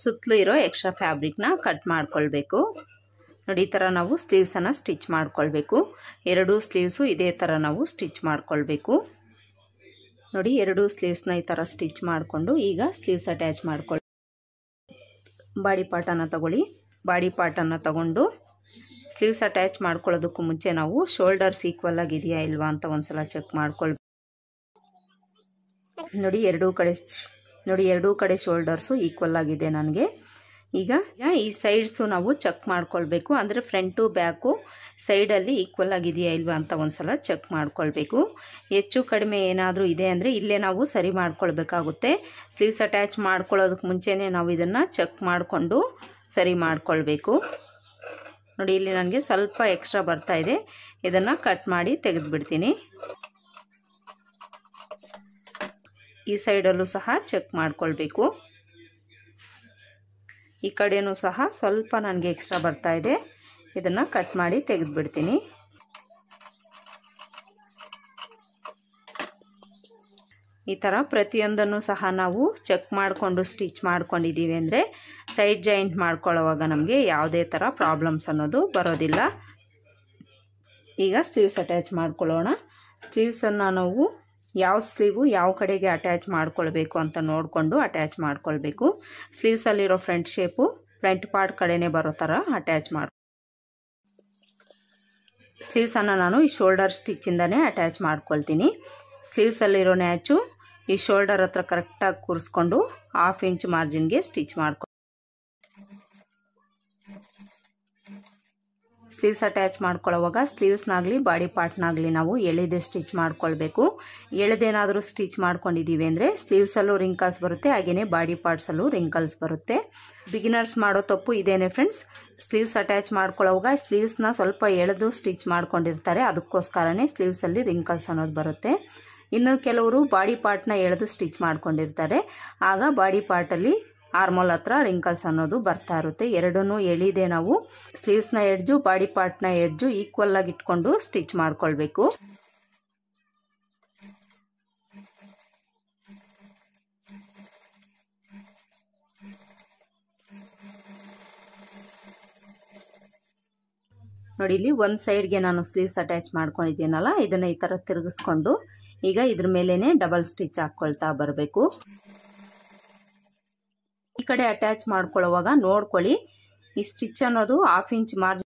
S1: ಸುತ್ತಲೂ ಇರೋ ಎಕ್ಸ್ಟ್ರಾ ಫ್ಯಾಬ್ರಿಕ್ನ ಕಟ್ ಮಾಡ್ಕೊಳ್ಬೇಕು. ನೋಡಿ, ಈ ಥರ ನಾವು ಸ್ಲೀವ್ಸನ್ನು ಸ್ಟಿಚ್ ಮಾಡ್ಕೊಳ್ಬೇಕು. ಎರಡೂ ಸ್ಲೀವ್ಸು ಇದೇ ಥರ ನಾವು ಸ್ಟಿಚ್ ಮಾಡ್ಕೊಳ್ಬೇಕು. ನೋಡಿ, ಎರಡೂ ಸ್ಲೀವ್ಸ್ನ ಈ ಥರ ಸ್ಟಿಚ್ ಮಾಡಿಕೊಂಡು ಈಗ ಸ್ಲೀವ್ಸ್ ಅಟ್ಯಾಚ್ ಮಾಡ್ಕೊಳ್ಳಿ. ಬಾಡಿ ಪಾರ್ಟನ್ನು ತಗೊಳ್ಳಿ. ಬಾಡಿ ಪಾರ್ಟನ್ನು ತಗೊಂಡು ಸ್ಲೀವ್ಸ್ ಅಟ್ಯಾಚ್ ಮಾಡ್ಕೊಳ್ಳೋದಕ್ಕೂ ಮುಂಚೆ ನಾವು ಶೋಲ್ಡರ್ಸ್ ಈಕ್ವಲ್ ಆಗಿದೆಯಾ ಇಲ್ವಾ ಅಂತ ಒಂದ್ಸಲ ಚೆಕ್ ಮಾಡ್ಕೊಳ್ಬೇಕು. ನೋಡಿ, ಎರಡೂ ಕಡೆ ಶೋಲ್ಡರ್ಸು ಈಕ್ವಲ್ ಆಗಿದೆ ನನಗೆ. ಈಗ ಈ ಸೈಡ್ಸು ನಾವು ಚೆಕ್ ಮಾಡ್ಕೊಳ್ಬೇಕು. ಅಂದರೆ ಫ್ರಂಟು ಬ್ಯಾಕು ಸೈಡಲ್ಲಿ ಈಕ್ವಲ್ ಆಗಿದೆಯಾ ಇಲ್ವಾ ಅಂತ ಒಂದ್ಸಲ ಚೆಕ್ ಮಾಡ್ಕೊಳ್ಬೇಕು. ಹೆಚ್ಚು ಕಡಿಮೆ ಏನಾದರೂ ಇದೆ ಅಂದರೆ ಇಲ್ಲೇ ನಾವು ಸರಿ ಮಾಡ್ಕೊಳ್ಬೇಕಾಗುತ್ತೆ. ಸ್ಲೀವ್ಸ್ ಅಟ್ಯಾಚ್ ಮಾಡ್ಕೊಳ್ಳೋದಕ್ಕೆ ಮುಂಚೆನೇ ನಾವು ಇದನ್ನು ಚೆಕ್ ಮಾಡಿಕೊಂಡು ಸರಿ ಮಾಡ್ಕೊಳ್ಬೇಕು. ನೋಡಿ, ಇಲ್ಲಿ ನನಗೆ ಸ್ವಲ್ಪ ಎಕ್ಸ್ಟ್ರಾ ಬರ್ತಾ ಇದೆ. ಇದನ್ನು ಕಟ್ ಮಾಡಿ ತೆಗೆದುಬಿಡ್ತೀನಿ. ಈ ಸೈಡಲ್ಲೂ ಸಹ ಚೆಕ್ ಮಾಡ್ಕೊಳ್ಬೇಕು. ಈ ಕಡೆನೂ ಸಹ ಸ್ವಲ್ಪ ನನಗೆ ಎಕ್ಸ್ಟ್ರಾ ಬರ್ತಾ ಇದೆ. ಇದನ್ನು ಕಟ್ ಮಾಡಿ ತೆಗೆದುಬಿಡ್ತೀನಿ. ಈ ಥರ ಪ್ರತಿಯೊಂದನ್ನು ಸಹ ನಾವು ಚೆಕ್ ಮಾಡಿಕೊಂಡು ಸ್ಟಿಚ್ ಮಾಡ್ಕೊಂಡಿದ್ದೀವಿ ಅಂದರೆ ಸೈಡ್ ಜಾಯಿಂಟ್ ಮಾಡ್ಕೊಳ್ಳೋವಾಗ ನಮಗೆ ಯಾವುದೇ ಥರ ಪ್ರಾಬ್ಲಮ್ಸ್ ಅನ್ನೋದು ಬರೋದಿಲ್ಲ. ಈಗ ಸ್ಲೀವ್ಸ್ ಅಟ್ಯಾಚ್ ಮಾಡ್ಕೊಳ್ಳೋಣ. ಸ್ಲೀವ್ಸನ್ನು ನಾವು ಯಾವ ಸ್ಲೀವು ಯಾವ ಕಡೆಗೆ ಅಟ್ಯಾಚ್ ಮಾಡ್ಕೊಳ್ಬೇಕು ಅಂತ ನೋಡಿಕೊಂಡು ಅಟ್ಯಾಚ್ ಮಾಡ್ಕೊಳ್ಬೇಕು. ಸ್ಲೀವ್ಸಲ್ಲಿರೋ ಫ್ರಂಟ್ ಶೇಪು ಫ್ರಂಟ್ ಪಾರ್ಟ್ ಕಡೆನೇ ಬರೋ ಥರ ಅಟ್ಯಾಚ್ ಸ್ಲೀವ್ಸನ್ನು ನಾನು ಈ ಶೋಲ್ಡರ್ ಸ್ಟಿಚ್ಚಿಂದನೇ ಅಟ್ಯಾಚ್ ಮಾಡ್ಕೊಳ್ತೀನಿ. ಸ್ಲೀವ್ಸಲ್ಲಿರೋ ನ್ಯಾಚು ಈ ಶೋಲ್ಡರ್ ಹತ್ರ ಕರೆಕ್ಟಾಗಿ ಕೂರಿಸ್ಕೊಂಡು 1/2 ಇಂಚ್ ಮಾರ್ಜಿನ್ಗೆ ಸ್ಟಿಚ್ ಸ್ಲೀವ್ಸ್ ಅಟ್ಯಾಚ್ ಮಾಡ್ಕೊಳ್ಳೋವಾಗ ಸ್ಲೀವ್ಸ್ನಾಗಲಿ ಬಾಡಿ ಪಾರ್ಟ್ನಾಗಲಿ ನಾವು ಎಳೆದೇ ಸ್ಟಿಚ್ ಮಾಡ್ಕೊಳ್ಬೇಕು. ಎಳೆದೇನಾದರೂ ಸ್ಟಿಚ್ ಮಾಡ್ಕೊಂಡಿದ್ದೀವಿ ಅಂದರೆ ಸ್ಲೀವ್ಸಲ್ಲೂ ರಿಂಕಲ್ಸ್ ಬರುತ್ತೆ, ಹಾಗೆಯೇ ಬಾಡಿ ಪಾರ್ಟ್ಸಲ್ಲೂ ರಿಂಕಲ್ಸ್ ಬರುತ್ತೆ. ಬಿಗಿನರ್ಸ್ ಮಾಡೋ ತಪ್ಪು ಇದೇನೆ ಫ್ರೆಂಡ್ಸ್. ಸ್ಲೀವ್ಸ್ ಅಟ್ಯಾಚ್ ಮಾಡ್ಕೊಳ್ಳೋವಾಗ ಸ್ಲೀವ್ಸ್ನ ಸ್ವಲ್ಪ ಎಳೆದು ಸ್ಟಿಚ್ ಮಾಡ್ಕೊಂಡಿರ್ತಾರೆ, ಅದಕ್ಕೋಸ್ಕರನೇ ಸ್ಲೀವ್ಸಲ್ಲಿ ರಿಂಕಲ್ಸ್ ಅನ್ನೋದು ಬರುತ್ತೆ. ಇನ್ನು ಕೆಲವರು ಬಾಡಿ ಪಾರ್ಟ್ನ ಎಳೆದು ಸ್ಟಿಚ್ ಮಾಡ್ಕೊಂಡಿರ್ತಾರೆ, ಆಗ ಬಾಡಿ ಪಾರ್ಟಲ್ಲಿ ಆರ್ಮೋಲ್ ಹತ್ರ ರಿಂಕಲ್ಸ್ ಅನ್ನೋದು ಬರ್ತಾ ಇರುತ್ತೆ. ಎರಡನ್ನೂ ಎಳಿದೆ ನಾವು ಸ್ಲೀವ್ಸ್ನ ಎಡ್ಜು ಬಾಡಿ ಪಾರ್ಟ್ನ ಎಡ್ಜು ಈಕ್ವಲ್ ಆಗಿ ಇಟ್ಕೊಂಡು ಸ್ಟಿಚ್ ಮಾಡ್ಕೊಳ್ಬೇಕು. ನೋಡಿ ಇಲ್ಲಿ ಒಂದು ಸೈಡ್ಗೆ ನಾನು ಸ್ಲೀವ್ಸ್ ಅಟ್ಯಾಚ್ ಮಾಡ್ಕೊಂಡಿದ್ದೀನಲ್ಲ, ಇದನ್ನು ಈ ಥರ ತಿರುಗಿಸ್ಕೊಂಡು ಈಗ ಇದ್ರ ಮೇಲೇನೆ ಡಬಲ್ ಸ್ಟಿಚ್ ಹಾಕ್ಕೊಳ್ತಾ ಬರಬೇಕು. ಈ ಕಡೆ ಅಟ್ಯಾಚ್ ಮಾಡ್ಕೊಳ್ಳುವಾಗ ನೋಡ್ಕೊಳ್ಳಿ, ಈ ಸ್ಟಿಚ್ ಅನ್ನೋದು 1/2 ಇಂಚ್ ಮಾರ್ಜಿನ್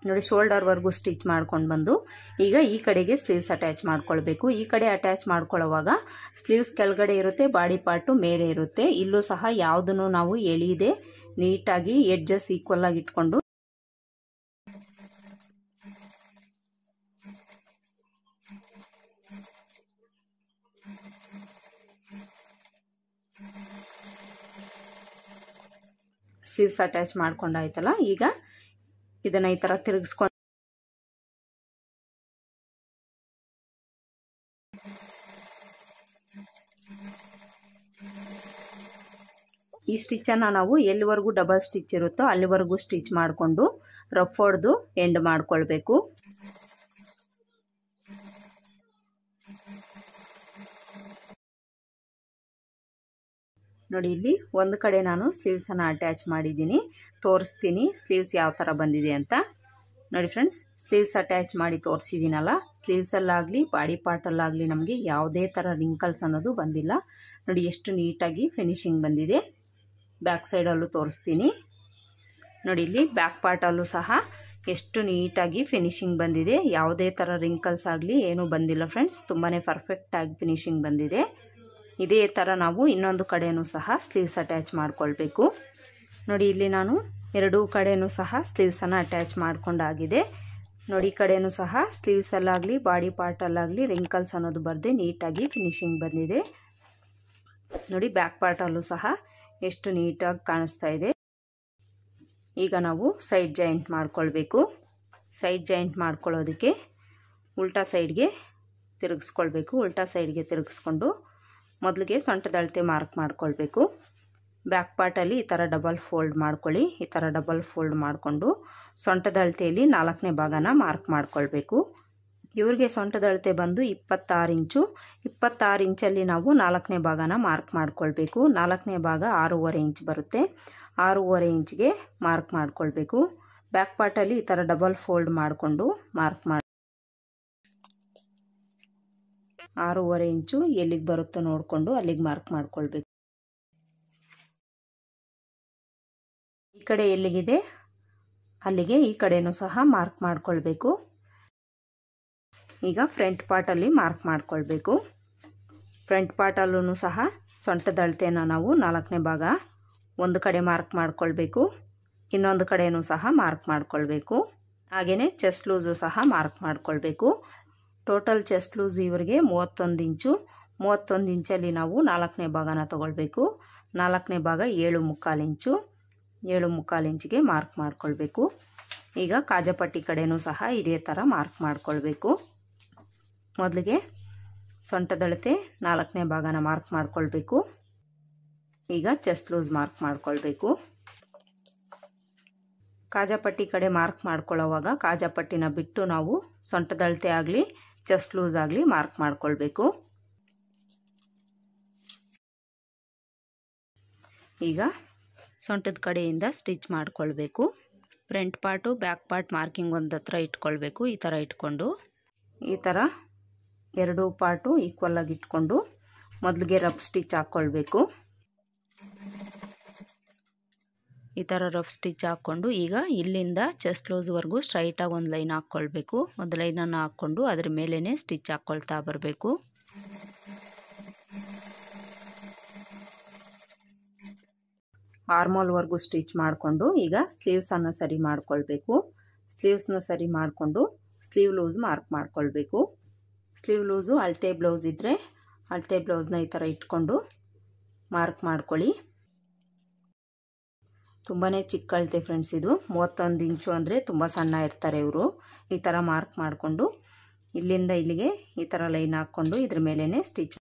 S1: ನೋಡಿ ಶೋಲ್ಡರ್ವರೆಗೂ ಸ್ಟಿಚ್ ಮಾಡ್ಕೊಂಡು ಬಂದು ಈಗ ಈ ಕಡೆಗೆ ಸ್ಲೀವ್ಸ್ ಅಟ್ಯಾಚ್ ಮಾಡ್ಕೊಳ್ಬೇಕು. ಈ ಕಡೆ ಅಟ್ಯಾಚ್ ಮಾಡ್ಕೊಳ್ಳುವಾಗ ಸ್ಲೀವ್ಸ್ ಕೆಳಗಡೆ ಇರುತ್ತೆ, ಬಾಡಿ ಪಾರ್ಟು ಮೇಲೆ ಇರುತ್ತೆ. ಇಲ್ಲೂ ಸಹ ಯಾವುದನ್ನು ನಾವು ಎಳೆಯದೆ ನೀಟಾಗಿ ಎಡ್ಜಸ್ ಈಕ್ವಲ್ ಆಗಿ ಇಟ್ಕೊಂಡು ಸ್ಲೀವ್ಸ್ ಅಟ್ಯಾಚ್ ಮಾಡ್ಕೊಂಡಾಯ್ತಲ್ಲ, ಈಗ ಇದನ್ನ ಈ ತರ ತಿರುಗಿಸ್ಕೊಂಡು ಈ ಸ್ಟಿಚ್ಚನ್ನು ನಾವು ಎಲ್ಲಿವರೆಗೂ ಡಬಲ್ ಸ್ಟಿಚ್ ಇರುತ್ತೋ ಅಲ್ಲಿವರೆಗೂ ಸ್ಟಿಚ್ ಮಾಡಿಕೊಂಡು ರಫ್ ಹೊಡೆದು ಎಂಡ್ ಮಾಡ್ಕೊಳ್ಬೇಕು. ನೋಡಿ ಇಲ್ಲಿ ಒಂದು ಕಡೆ ನಾನು ಸ್ಲೀವ್ಸನ್ನು ಅಟ್ಯಾಚ್ ಮಾಡಿದ್ದೀನಿ, ತೋರಿಸ್ತೀನಿ ಸ್ಲೀವ್ಸ್ ಯಾವ ಥರ ಬಂದಿದೆ ಅಂತ. ನೋಡಿ ಫ್ರೆಂಡ್ಸ್, ಸ್ಲೀವ್ಸ್ ಅಟ್ಯಾಚ್ ಮಾಡಿ ತೋರಿಸಿದ್ದೀನಲ್ಲ, ಸ್ಲೀವ್ಸಲ್ಲಾಗಲಿ ಬಾಡಿ ಪಾರ್ಟಲ್ಲಾಗಲಿ ನಮಗೆ ಯಾವುದೇ ಥರ ರಿಂಕಲ್ಸ್ ಅನ್ನೋದು ಬಂದಿಲ್ಲ. ನೋಡಿ ಎಷ್ಟು ನೀಟಾಗಿ ಫಿನಿಶಿಂಗ್ ಬಂದಿದೆ. ಬ್ಯಾಕ್ ಸೈಡಲ್ಲೂ ತೋರಿಸ್ತೀನಿ. ನೋಡಿ ಇಲ್ಲಿ ಬ್ಯಾಕ್ ಪಾರ್ಟಲ್ಲೂ ಸಹ ಎಷ್ಟು ನೀಟಾಗಿ ಫಿನಿಶಿಂಗ್ ಬಂದಿದೆ. ಯಾವುದೇ ಥರ ರಿಂಕಲ್ಸ್ ಆಗಲಿ ಏನೂ ಬಂದಿಲ್ಲ ಫ್ರೆಂಡ್ಸ್, ತುಂಬಾ ಪರ್ಫೆಕ್ಟಾಗಿ ಫಿನಿಶಿಂಗ್ ಬಂದಿದೆ. ಇದೇ ಥರ ನಾವು ಇನ್ನೊಂದು ಕಡೆಯೂ ಸಹ ಸ್ಲೀವ್ಸ್ ಅಟ್ಯಾಚ್ ಮಾಡ್ಕೊಳ್ಬೇಕು. ನೋಡಿ ಇಲ್ಲಿ ನಾನು ಎರಡೂ ಕಡೆಯೂ ಸಹ ಸ್ಲೀವ್ಸನ್ನು ಅಟ್ಯಾಚ್ ಮಾಡ್ಕೊಂಡಾಗಿದೆ. ನೋಡಿ ಈ ಕಡೆಯೂ ಸಹ ಸ್ಲೀವ್ಸಲ್ಲಾಗಲಿ ಬಾಡಿ ಪಾರ್ಟಲ್ಲಾಗಲಿ ರಿಂಕಲ್ಸ್ ಅನ್ನೋದು ಬರದೆ ನೀಟಾಗಿ ಫಿನಿಶಿಂಗ್ ಬಂದಿದೆ. ನೋಡಿ ಬ್ಯಾಕ್ ಪಾರ್ಟಲ್ಲೂ ಸಹ ಎಷ್ಟು ನೀಟಾಗಿ ಕಾಣಿಸ್ತಾ ಇದೆ. ಈಗ ನಾವು ಸೈಡ್ ಜಾಯಿಂಟ್ ಮಾಡ್ಕೊಳ್ಬೇಕು. ಸೈಡ್ ಜಾಯಿಂಟ್ ಮಾಡ್ಕೊಳ್ಳೋದಕ್ಕೆ ಉಲ್ಟಾ ಸೈಡ್ಗೆ ತಿರುಗಿಸ್ಕೊಳ್ಬೇಕು. ಉಲ್ಟಾ ಸೈಡ್ಗೆ ತಿರುಗಿಸ್ಕೊಂಡು ಮೊದಲಿಗೆ ಸೊಂಟದ ಅಳತೆ ಮಾರ್ಕ್ ಮಾಡ್ಕೊಳ್ಬೇಕು. ಬ್ಯಾಕ್ ಪಾರ್ಟಲ್ಲಿ ಈ ಥರ ಡಬಲ್ ಫೋಲ್ಡ್ ಮಾಡ್ಕೊಳ್ಳಿ. ಈ ಥರ ಡಬಲ್ ಫೋಲ್ಡ್ ಮಾಡಿಕೊಂಡು ಸೊಂಟದ ಅಳತೆಯಲ್ಲಿ 4ನೇ ಭಾಗನ ಮಾರ್ಕ್ ಮಾಡ್ಕೊಳ್ಬೇಕು. ಇವ್ರಿಗೆ ಸೊಂಟದ ಅಳತೆ ಬಂದು 26 ಇಂಚು. 26 ಇಂಚಲ್ಲಿ ನಾವು 4ನೇ ಭಾಗನ ಮಾರ್ಕ್ ಮಾಡ್ಕೊಳ್ಬೇಕು. 4ನೇ ಭಾಗ 6.5 ಇಂಚ್ ಬರುತ್ತೆ. 6.5 ಇಂಚ್ಗೆ ಮಾರ್ಕ್ ಮಾಡ್ಕೊಳ್ಬೇಕು. ಬ್ಯಾಕ್ ಪಾರ್ಟಲ್ಲಿ ಈ ಥರ ಡಬಲ್ ಫೋಲ್ಡ್ ಮಾಡಿಕೊಂಡು ಮಾರ್ಕ್ ಮಾಡಿ 6.5 ಇಂಚು ಎಲ್ಲಿಗೆ ಬರುತ್ತೋ ನೋಡಿಕೊಂಡು ಅಲ್ಲಿಗೆ ಮಾರ್ಕ್ ಮಾಡ್ಕೊಳ್ಬೇಕು. ಈ ಕಡೆ ಎಲ್ಲಿಗಿದೆ ಅಲ್ಲಿಗೆ ಈ ಕಡೆನೂ ಸಹ ಮಾರ್ಕ್ ಮಾಡ್ಕೊಳ್ಬೇಕು. ಈಗ ಫ್ರಂಟ್ ಪಾರ್ಟಲ್ಲಿ ಮಾರ್ಕ್ ಮಾಡ್ಕೊಳ್ಬೇಕು. ಫ್ರಂಟ್ ಪಾರ್ಟಲ್ಲೂ ಸಹ ಸೊಂಟದ ಅಳತೆನ ನಾವು 4ನೇ ಭಾಗ ಒಂದು ಕಡೆ ಮಾರ್ಕ್ ಮಾಡ್ಕೊಳ್ಬೇಕು, ಇನ್ನೊಂದು ಕಡೆನೂ ಸಹ ಮಾರ್ಕ್ ಮಾಡ್ಕೊಳ್ಬೇಕು. ಹಾಗೆಯೇ ಚೆಸ್ಟ್ ಲೂಸು ಸಹ ಮಾರ್ಕ್ ಮಾಡ್ಕೊಳ್ಬೇಕು. ಟೋಟಲ್ ಚೆಸ್ಟ್ ಲೂಸ್ ಇವರಿಗೆ 31 ಇಂಚು. 31 ಇಂಚಲ್ಲಿ ನಾವು 4ನೇ ಭಾಗನ ತಗೊಳ್ಬೇಕು. 4ನೇ ಭಾಗ 7.25 ಇಂಚು. 7.25 ಇಂಚಿಗೆ ಮಾರ್ಕ್ ಮಾಡ್ಕೊಳ್ಬೇಕು. ಈಗ ಕಾಜಾಪಟ್ಟಿ ಕಡೆನೂ ಸಹ ಇದೇ ಥರ ಮಾರ್ಕ್ ಮಾಡ್ಕೊಳ್ಬೇಕು. ಮೊದಲಿಗೆ ಸೊಂಟದಳತೆ 4ನೇ ಭಾಗನ ಮಾರ್ಕ್ ಮಾಡ್ಕೊಳ್ಬೇಕು. ಈಗ ಚೆಸ್ಟ್ ಲೂಸ್ ಮಾರ್ಕ್ ಮಾಡ್ಕೊಳ್ಬೇಕು. ಕಾಜಾಪಟ್ಟಿ ಕಡೆ ಮಾರ್ಕ್ ಮಾಡ್ಕೊಳ್ಳೋವಾಗ ಕಾಜಾಪಟ್ಟಿನ ಬಿಟ್ಟು ನಾವು ಸೊಂಟದಳತೆ ಆಗಲಿ ಚೆಸ್ಟ್ ಲೂಸ್ ಆಗಲಿ ಮಾರ್ಕ್ ಮಾಡ್ಕೊಳ್ಬೇಕು. ಈಗ ಸೊಂಟದ ಕಡೆಯಿಂದ ಸ್ಟಿಚ್ ಮಾಡ್ಕೊಳ್ಬೇಕು. Front part back part marking ಒಂದು ಹತ್ರ ಇಟ್ಕೊಳ್ಬೇಕು. ಈ ಥರ ಇಟ್ಕೊಂಡು ಈ ಥರ ಎರಡೂ ಪಾರ್ಟು ಈಕ್ವಲ್ ಆಗಿ ಇಟ್ಕೊಂಡು ಮೊದಲಿಗೆ ರಫ್ ಸ್ಟಿಚ್ ಹಾಕ್ಕೊಳ್ಬೇಕು. ಈ ಥರ ರಫ್ ಸ್ಟಿಚ್ ಹಾಕ್ಕೊಂಡು ಈಗ ಇಲ್ಲಿಂದ ಚೆಸ್ಟ್ ಲೂಸ್ವರೆಗೂ ಸ್ಟ್ರೈಟಾಗಿ ಒಂದು ಲೈನ್ ಹಾಕ್ಕೊಳ್ಬೇಕು. ಒಂದು ಲೈನನ್ನು ಹಾಕ್ಕೊಂಡು ಅದ್ರ ಮೇಲೇ ಸ್ಟಿಚ್ ಹಾಕ್ಕೊಳ್ತಾ ಬರಬೇಕು. ಆರ್ಮೋಲ್ವರೆಗೂ ಸ್ಟಿಚ್ ಮಾಡಿಕೊಂಡು ಈಗ ಸ್ಲೀವ್ಸನ್ನು ಸರಿ ಮಾಡ್ಕೊಳ್ಬೇಕು. ಸ್ಲೀವ್ಸ್ನ ಸರಿ ಮಾಡಿಕೊಂಡು ಸ್ಲೀವ್ ಲೂಸ್ ಮಾರ್ಕ್ ಮಾಡ್ಕೊಳ್ಬೇಕು. ಸ್ಲೀವ್ ಲೂಸು ಅಳತೆ ಬ್ಲೌಸ್ ಇದ್ದರೆ ಅಳತೆ ಬ್ಲೌಸ್ನ ಈ ಥರ ಇಟ್ಕೊಂಡು ಮಾರ್ಕ್ ಮಾಡ್ಕೊಳ್ಳಿ. ತುಂಬಾ ಚಿಕ್ಕ ಅಳತೆ ಫ್ರೆಂಡ್ಸ್, ಇದು 31 ಇಂಚು ಅಂದರೆ ತುಂಬ ಸಣ್ಣ ಇರ್ತಾರೆ ಇವರು. ಈ ಥರ ಮಾರ್ಕ್ ಮಾಡಿಕೊಂಡು ಇಲ್ಲಿಂದ ಇಲ್ಲಿಗೆ ಈ ಥರ ಲೈನ್ ಹಾಕ್ಕೊಂಡು ಇದ್ರ ಮೇಲೇ ಸ್ಟಿಚ್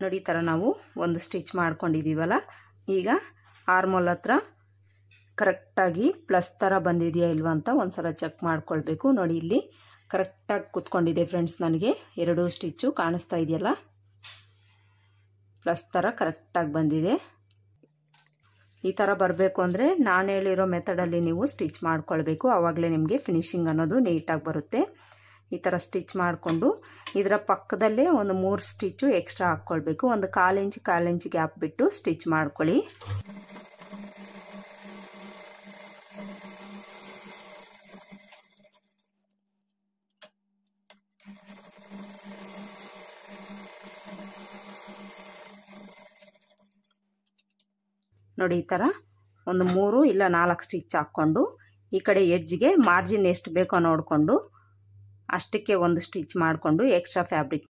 S1: ನೋಡಿ. ಈ ಥರ ನಾವು ಒಂದು ಸ್ಟಿಚ್ ಮಾಡ್ಕೊಂಡಿದ್ದೀವಲ್ಲ, ಈಗ ಆರ್ಮೋಲ್ ಹತ್ರ ಕರೆಕ್ಟಾಗಿ ಪ್ಲಸ್ ಥರ ಬಂದಿದೆಯಾ ಇಲ್ವಾ ಅಂತ ಒಂದು ಸಲ ಚೆಕ್ ಮಾಡ್ಕೊಳ್ಬೇಕು. ನೋಡಿ ಇಲ್ಲಿ ಕರೆಕ್ಟಾಗಿ ಕೂತ್ಕೊಂಡಿದೆ ಫ್ರೆಂಡ್ಸ್, ನನಗೆ 2 ಸ್ಟಿಚ್ಚು ಕಾಣಿಸ್ತಾ ಇದೆಯಲ್ಲ, ಪ್ಲಸ್ ಥರ ಕರೆಕ್ಟಾಗಿ ಬಂದಿದೆ. ಈ ಥರ ಬರಬೇಕು ಅಂದರೆ ನಾನು ಹೇಳಿರೋ ಮೆಥಡಲ್ಲಿ ನೀವು ಸ್ಟಿಚ್ ಮಾಡ್ಕೊಳ್ಬೇಕು, ಆವಾಗಲೇ ನಿಮಗೆ ಫಿನಿಶಿಂಗ್ ಅನ್ನೋದು ನೀಟಾಗಿ ಬರುತ್ತೆ. ಈ ಥರ ಸ್ಟಿಚ್ ಮಾಡಿಕೊಂಡು ಇದರ ಪಕ್ಕದಲ್ಲೇ ಒಂದು 3 ಸ್ಟಿಚ್ಚು ಎಕ್ಸ್ಟ್ರಾ ಹಾಕ್ಕೊಳ್ಬೇಕು. ಒಂದು 1/4 ಇಂಚ್ ಗ್ಯಾಪ್ ಬಿಟ್ಟು ಸ್ಟಿಚ್ ಮಾಡ್ಕೊಳ್ಳಿ. ನೋಡಿ ಈ ಥರ ಒಂದು 3 ಇಲ್ಲ 4 ಸ್ಟಿಚ್ ಹಾಕ್ಕೊಂಡು ಈ ಕಡೆ ಎಡ್ಜ್ಗೆ ಮಾರ್ಜಿನ್ ಎಷ್ಟು ಬೇಕೋ ನೋಡಿಕೊಂಡು ಅಷ್ಟಕ್ಕೆ ಒಂದು ಸ್ಟಿಚ್ ಮಾಡಿಕೊಂಡು ಎಕ್ಸ್ಟ್ರಾ ಫ್ಯಾಬ್ರಿಕ್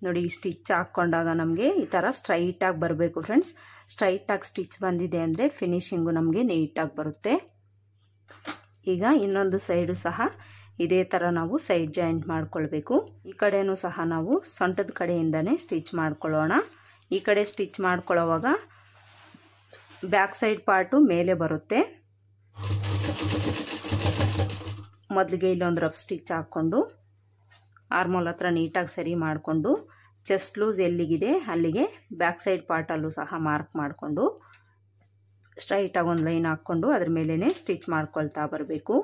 S1: ನೋಡಿ. ಈ ಸ್ಟಿಚ್ ಹಾಕ್ಕೊಂಡಾಗ ನಮಗೆ ಈ ಥರ ಸ್ಟ್ರೈಟಾಗಿ ಬರಬೇಕು ಫ್ರೆಂಡ್ಸ್. ಸ್ಟ್ರೈಟಾಗಿ ಸ್ಟಿಚ್ ಬಂದಿದೆ ಅಂದರೆ ಫಿನಿಶಿಂಗು ನಮಗೆ ನೀಟಾಗಿ ಬರುತ್ತೆ. ಈಗ ಇನ್ನೊಂದು ಸೈಡು ಸಹ ಇದೇ ಥರ ನಾವು ಸೈಡ್ ಜಾಯಿಂಟ್ ಮಾಡ್ಕೊಳ್ಬೇಕು. ಈ ಕಡೆನೂ ಸಹ ನಾವು ಸೊಂಟದ ಕಡೆಯಿಂದನೇ ಸ್ಟಿಚ್ ಮಾಡ್ಕೊಳ್ಳೋಣ. ಈ ಕಡೆ ಸ್ಟಿಚ್ ಮಾಡ್ಕೊಳ್ಳೋವಾಗ ಬ್ಯಾಕ್ ಸೈಡ್ ಪಾರ್ಟು ಮೇಲೆ ಬರುತ್ತೆ. ಮೊದಲಿಗೆ ಇಲ್ಲೊಂದು ರಫ್ ಸ್ಟಿಚ್ ಹಾಕ್ಕೊಂಡು ಆರ್ಮೋಲ್ ಹತ್ರ ನೀಟಾಗಿ ಸರಿ ಮಾಡಿಕೊಂಡು ಚೆಸ್ಟ್ ಲೂಸ್ ಎಲ್ಲಿಗಿದೆ ಅಲ್ಲಿಗೆ ಬ್ಯಾಕ್ ಸೈಡ್ ಪಾರ್ಟಲ್ಲೂ ಸಹ ಮಾರ್ಕ್ ಮಾಡಿಕೊಂಡು ಸ್ಟ್ರೈಟಾಗಿ ಒಂದು ಲೈನ್ ಹಾಕ್ಕೊಂಡು ಅದ್ರ ಮೇಲೇ ಸ್ಟಿಚ್ ಮಾಡ್ಕೊಳ್ತಾ ಬರಬೇಕು.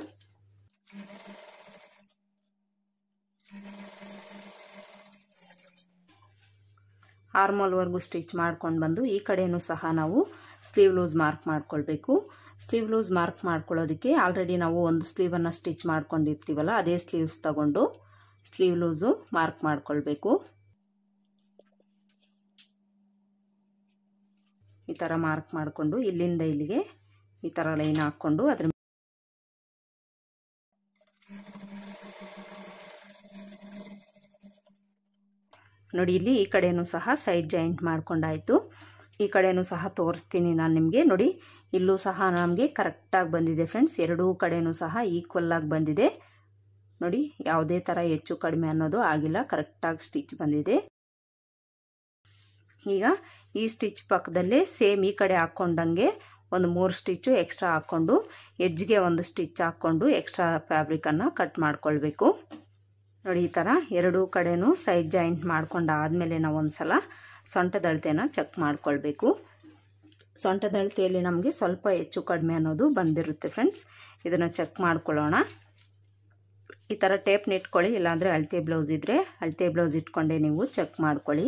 S1: ಆರ್ಮೋಲ್ವರೆಗೂ ಸ್ಟಿಚ್ ಮಾಡ್ಕೊಂಡು ಬಂದು ಈ ಕಡೆಯೂ ಸಹ ನಾವು ಸ್ಲೀವ್ ಲೂಸ್ ಮಾರ್ಕ್ ಮಾಡ್ಕೊಳ್ಬೇಕು. ಸ್ಲೀವ್ ಲೂಸ್ ಮಾರ್ಕ್ ಮಾಡ್ಕೊಳ್ಳೋದಕ್ಕೆ ಆಲ್ರೆಡಿ ನಾವು ಒಂದು ಸ್ಲೀವನ್ನು ಸ್ಟಿಚ್ ಮಾಡ್ಕೊಂಡಿರ್ತೀವಲ್ಲ, ಅದೇ ಸ್ಲೀವ್ಸ್ ತಗೊಂಡು ಸ್ಲೀವ್ ಲೂಸು ಮಾರ್ಕ್ ಮಾಡ್ಕೊಳ್ಬೇಕು. ಈ ಥರ ಮಾರ್ಕ್ ಮಾಡಿಕೊಂಡು ಇಲ್ಲಿಂದ ಇಲ್ಲಿಗೆ ಈ ಥರ ಲೈನ್ ಹಾಕ್ಕೊಂಡು ಅದ್ರ ನೋಡಿ ಇಲ್ಲಿ ಈ ಕಡೆನೂ ಸಹ ಸೈಡ್ ಜಾಯಿಂಟ್ ಮಾಡ್ಕೊಂಡಾಯಿತು. ಈ ಕಡೆನೂ ಸಹ ತೋರಿಸ್ತೀನಿ ನಾನು ನಿಮಗೆ. ನೋಡಿ ಇಲ್ಲೂ ಸಹ ನಮಗೆ ಕರೆಕ್ಟಾಗಿ ಬಂದಿದೆ ಫ್ರೆಂಡ್ಸ್, ಎರಡೂ ಕಡೆನೂ ಸಹ ಈಕ್ವಲ್ ಆಗಿ ಬಂದಿದೆ. ನೋಡಿ ಯಾವುದೇ ಥರ ಹೆಚ್ಚು ಕಡಿಮೆ ಅನ್ನೋದು ಆಗಿಲ್ಲ, ಕರೆಕ್ಟಾಗಿ ಸ್ಟಿಚ್ ಬಂದಿದೆ. ಈಗ ಈ ಸ್ಟಿಚ್ ಪಕ್ಕದಲ್ಲೇ ಸೇಮ್ ಈ ಕಡೆ ಹಾಕ್ಕೊಂಡಂಗೆ ಒಂದು 3 ಸ್ಟಿಚ್ಚು ಎಕ್ಸ್ಟ್ರಾ ಹಾಕ್ಕೊಂಡು ಎಡ್ಜ್ಗೆ ಒಂದು ಸ್ಟಿಚ್ ಹಾಕ್ಕೊಂಡು ಎಕ್ಸ್ಟ್ರಾ ಫ್ಯಾಬ್ರಿಕನ್ನು ಕಟ್ ಮಾಡ್ಕೊಳ್ಬೇಕು. ನೋಡಿ ಈ ಥರ ಎರಡೂ ಕಡೆನೂ ಸೈಡ್ ಜಾಯಿಂಟ್ ಮಾಡ್ಕೊಂಡಾದಮೇಲೆ ನಾವು ಒಂದು ಸಲ ಸೊಂಟದ ಅಳತೆನ ಚೆಕ್ ಮಾಡ್ಕೊಳ್ಬೇಕು. ಸೊಂಟದ ಅಳತೆಯಲ್ಲಿ ನಮಗೆ ಸ್ವಲ್ಪ ಹೆಚ್ಚು ಕಡಿಮೆ ಅನ್ನೋದು ಬಂದಿರುತ್ತೆ ಫ್ರೆಂಡ್ಸ್, ಇದನ್ನು ಚೆಕ್ ಮಾಡ್ಕೊಳ್ಳೋಣ. ಈ ಥರ ಟೇಪ್ನ ಇಟ್ಕೊಳ್ಳಿ, ಇಲ್ಲಾಂದರೆ ಅಳತೆ ಬ್ಲೌಸ್ ಇದ್ದರೆ ಅಳತೆ ಬ್ಲೌಸ್ ಇಟ್ಕೊಂಡೆ ನೀವು ಚೆಕ್ ಮಾಡ್ಕೊಳ್ಳಿ.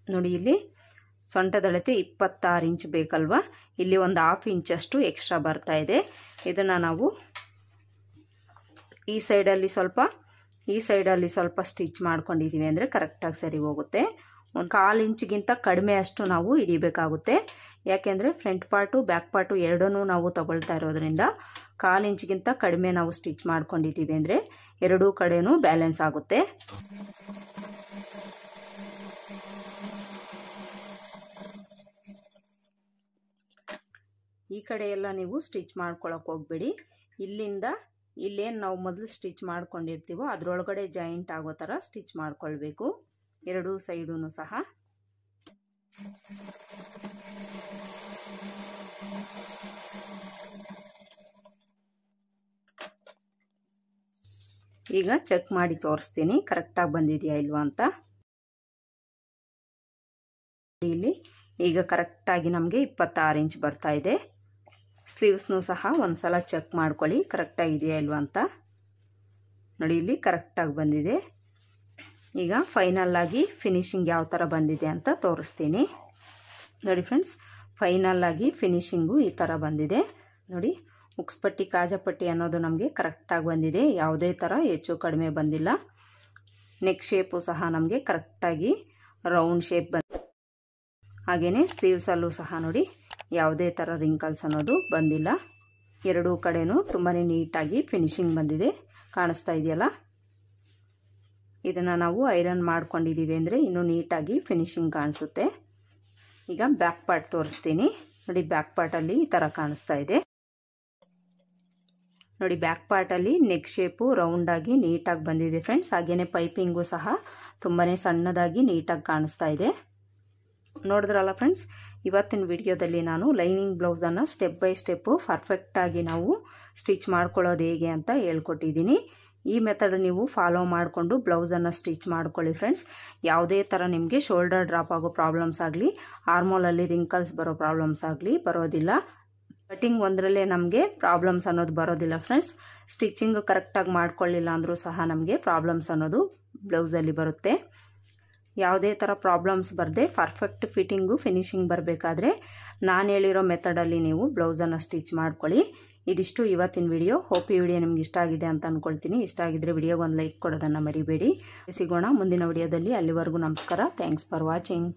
S1: ನೋಡಿ ಇಲ್ಲಿ ಸೊಂಟದ ಅಳತೆ 26 ಇಂಚ್ ಬೇಕಲ್ವಾ, ಇಲ್ಲಿ ಒಂದು 1/2 ಇಂಚಷ್ಟು ಎಕ್ಸ್ಟ್ರಾ ಬರ್ತಾ ಇದೆ. ಇದನ್ನು ನಾವು ಈ ಸೈಡಲ್ಲಿ ಸ್ವಲ್ಪ ಸ್ಟಿಚ್ ಮಾಡ್ಕೊಂಡಿದ್ದೀವಿ ಅಂದರೆ ಕರೆಕ್ಟಾಗಿ ಸರಿ ಹೋಗುತ್ತೆ. ಒಂದು 1/4 ಇಂಚಿಗಿಂತ ಕಡಿಮೆ ಅಷ್ಟು ನಾವು ಹಿಡಿಬೇಕಾಗುತ್ತೆ. ಯಾಕೆಂದರೆ ಫ್ರಂಟ್ ಪಾರ್ಟು ಬ್ಯಾಕ್ ಪಾರ್ಟು ಎರಡನ್ನೂ ನಾವು ತಗೊಳ್ತಾ ಇರೋದ್ರಿಂದ 1/4 ಇಂಚಿಗಿಂತ ಕಡಿಮೆ ನಾವು ಸ್ಟಿಚ್ ಮಾಡ್ಕೊಂಡಿದ್ದೀವಿ ಅಂದರೆ ಎರಡೂ ಕಡೆನೂ ಬ್ಯಾಲೆನ್ಸ್ ಆಗುತ್ತೆ. ಈ ಕಡೆ ಎಲ್ಲ ನೀವು ಸ್ಟಿಚ್ ಮಾಡ್ಕೊಳಕ್ಕೆ ಹೋಗಬೇಡಿ. ಇಲ್ಲಿಂದ ಇಲ್ಲೇನು ನಾವು ಮೊದಲು ಸ್ಟಿಚ್ ಮಾಡ್ಕೊಂಡಿರ್ತೀವೋ ಅದರೊಳಗಡೆ ಜಾಯಿಂಟ್ ಆಗೋ ಥರ ಸ್ಟಿಚ್ ಮಾಡ್ಕೊಳ್ಬೇಕು ಎರಡೂ ಸೈಡೂ ಸಹ. ಈಗ ಚೆಕ್ ಮಾಡಿ ತೋರಿಸ್ತೀನಿ ಕರೆಕ್ಟಾಗಿ ಬಂದಿದೆಯಾ ಇಲ್ವಾ ಅಂತ. ಇಲ್ಲಿ ಈಗ ಕರೆಕ್ಟಾಗಿ ನಮಗೆ 26 ಇಂಚ್ ಬರ್ತಾ ಇದೆ. ಸ್ಲೀವ್ಸ್ನೂ ಸಹ ಒಂದು ಸಲ ಚೆಕ್ ಮಾಡ್ಕೊಳ್ಳಿ ಕರೆಕ್ಟಾಗಿದೆಯಾ ಇಲ್ವಾ ಅಂತ. ನೋಡಿ ಇಲ್ಲಿ ಕರೆಕ್ಟಾಗಿ ಬಂದಿದೆ. ಈಗ ಫೈನಲ್ ಆಗಿ ಫಿನಿಶಿಂಗ್ ಯಾವ ಥರ ಬಂದಿದೆ ಅಂತ ತೋರಿಸ್ತೀನಿ ನೋಡಿ ಫ್ರೆಂಡ್ಸ್. ಫೈನಲ್ ಆಗಿ ಫಿನಿಶಿಂಗು ಈ ಥರ ಬಂದಿದೆ ನೋಡಿ. ಉಕ್ಸ್ಪಟ್ಟಿ ಕಾಜಾಪಟ್ಟಿ ಅನ್ನೋದು ನಮಗೆ ಕರೆಕ್ಟಾಗಿ ಬಂದಿದೆ, ಯಾವುದೇ ಥರ ಹೆಚ್ಚು ಕಡಿಮೆ ಬಂದಿಲ್ಲ. ನೆಕ್ ಶೇಪು ಸಹ ನಮಗೆ ಕರೆಕ್ಟಾಗಿ ರೌಂಡ್ ಶೇಪ್ ಬಂದಿದೆ. ಹಾಗೆಯೇ ಸ್ಲೀವ್ಸಲ್ಲೂ ಸಹ ನೋಡಿ ಯಾವುದೇ ಥರ ರಿಂಕಲ್ಸ್ ಅನ್ನೋದು ಬಂದಿಲ್ಲ. ಎರಡೂ ಕಡೆನೂ ತುಂಬಾ ನೀಟಾಗಿ ಫಿನಿಶಿಂಗ್ ಬಂದಿದೆ, ಕಾಣಿಸ್ತಾ ಇದೆಯಲ್ಲ. ಇದನ್ನು ನಾವು ಐರನ್ ಮಾಡ್ಕೊಂಡಿದ್ದೀವಿ ಅಂದರೆ ಇನ್ನೂ ನೀಟಾಗಿ ಫಿನಿಶಿಂಗ್ ಕಾಣಿಸುತ್ತೆ. ಈಗ ಬ್ಯಾಕ್ ಪಾರ್ಟ್ ತೋರಿಸ್ತೀನಿ ನೋಡಿ. ಬ್ಯಾಕ್ ಪಾರ್ಟಲ್ಲಿ ಈ ಥರ ಕಾಣಿಸ್ತಾ ಇದೆ ನೋಡಿ. ಬ್ಯಾಕ್ ಪಾರ್ಟಲ್ಲಿ ನೆಕ್ ಶೇಪು ರೌಂಡಾಗಿ ನೀಟಾಗಿ ಬಂದಿದೆ ಫ್ರೆಂಡ್ಸ್. ಹಾಗೆಯೇ ಪೈಪಿಂಗು ಸಹ ತುಂಬಾ ಸಣ್ಣದಾಗಿ ನೀಟಾಗಿ ಕಾಣಿಸ್ತಾ ಇದೆ. ನೋಡಿದ್ರಲ್ಲ ಫ್ರೆಂಡ್ಸ್, ಇವತ್ತಿನ ವಿಡಿಯೋದಲ್ಲಿ ನಾನು ಲೈನಿಂಗ್ ಬ್ಲೌಸನ್ನು ಸ್ಟೆಪ್ ಬೈ ಸ್ಟೆಪ್ಪು ಪರ್ಫೆಕ್ಟಾಗಿ ನಾವು ಸ್ಟಿಚ್ ಮಾಡ್ಕೊಳ್ಳೋದು ಹೇಗೆ ಅಂತ ಹೇಳ್ಕೊಟ್ಟಿದ್ದೀನಿ. ಈ ಮೆಥಡ್ ನೀವು ಫಾಲೋ ಮಾಡಿಕೊಂಡು ಬ್ಲೌಸನ್ನು ಸ್ಟಿಚ್ ಮಾಡ್ಕೊಳ್ಳಿ ಫ್ರೆಂಡ್ಸ್. ಯಾವುದೇ ಥರ ನಿಮಗೆ ಶೋಲ್ಡರ್ ಡ್ರಾಪ್ ಆಗೋ ಪ್ರಾಬ್ಲಮ್ಸ್ ಆಗಲಿ, ಆರ್ಮೋಲಲ್ಲಿ ರಿಂಕಲ್ಸ್ ಬರೋ ಪ್ರಾಬ್ಲಮ್ಸ್ ಆಗಲಿ ಬರೋದಿಲ್ಲ. ಕಟಿಂಗ್ ಒಂದರಲ್ಲೇ ನಮಗೆ ಪ್ರಾಬ್ಲಮ್ಸ್ ಅನ್ನೋದು ಬರೋದಿಲ್ಲ ಫ್ರೆಂಡ್ಸ್. ಸ್ಟಿಚಿಂಗ್ ಕರೆಕ್ಟಾಗಿ ಮಾಡ್ಕೊಳ್ಳಿಲ್ಲ ಅಂದರೂ ಸಹ ನಮಗೆ ಪ್ರಾಬ್ಲಮ್ಸ್ ಅನ್ನೋದು ಬ್ಲೌಸಲ್ಲಿ ಬರುತ್ತೆ. ಯಾವುದೇ ಥರ ಪ್ರಾಬ್ಲಮ್ಸ್ ಬರದೆ ಪರ್ಫೆಕ್ಟ್ ಫಿಟ್ಟಿಂಗು ಫಿನಿಶಿಂಗ್ ಬರಬೇಕಾದ್ರೆ ನಾನು ಹೇಳಿರೋ ಮೆಥಡಲ್ಲಿ ನೀವು ಬ್ಲೌಸನ್ನು ಸ್ಟಿಚ್ ಮಾಡ್ಕೊಳ್ಳಿ. ಇದಿಷ್ಟು ಇವತ್ತಿನ ವಿಡಿಯೋ. ಹೋಪ್ ಈ ವಿಡಿಯೋ ನಿಮ್ಗೆ ಇಷ್ಟ ಆಗಿದೆ ಅಂತ ಅಂದ್ಕೊಳ್ತೀನಿ. ಇಷ್ಟ ಆಗಿದ್ರೆ ವಿಡಿಯೋಗೆ ಒಂದು ಲೈಕ್ ಕೊಡೋದನ್ನು ಮರಿಬೇಡಿ. ಸಿಗೋಣ ಮುಂದಿನ ವಿಡಿಯೋದಲ್ಲಿ. ಅಲ್ಲಿವರೆಗೂ ನಮಸ್ಕಾರ. Thanks for watching.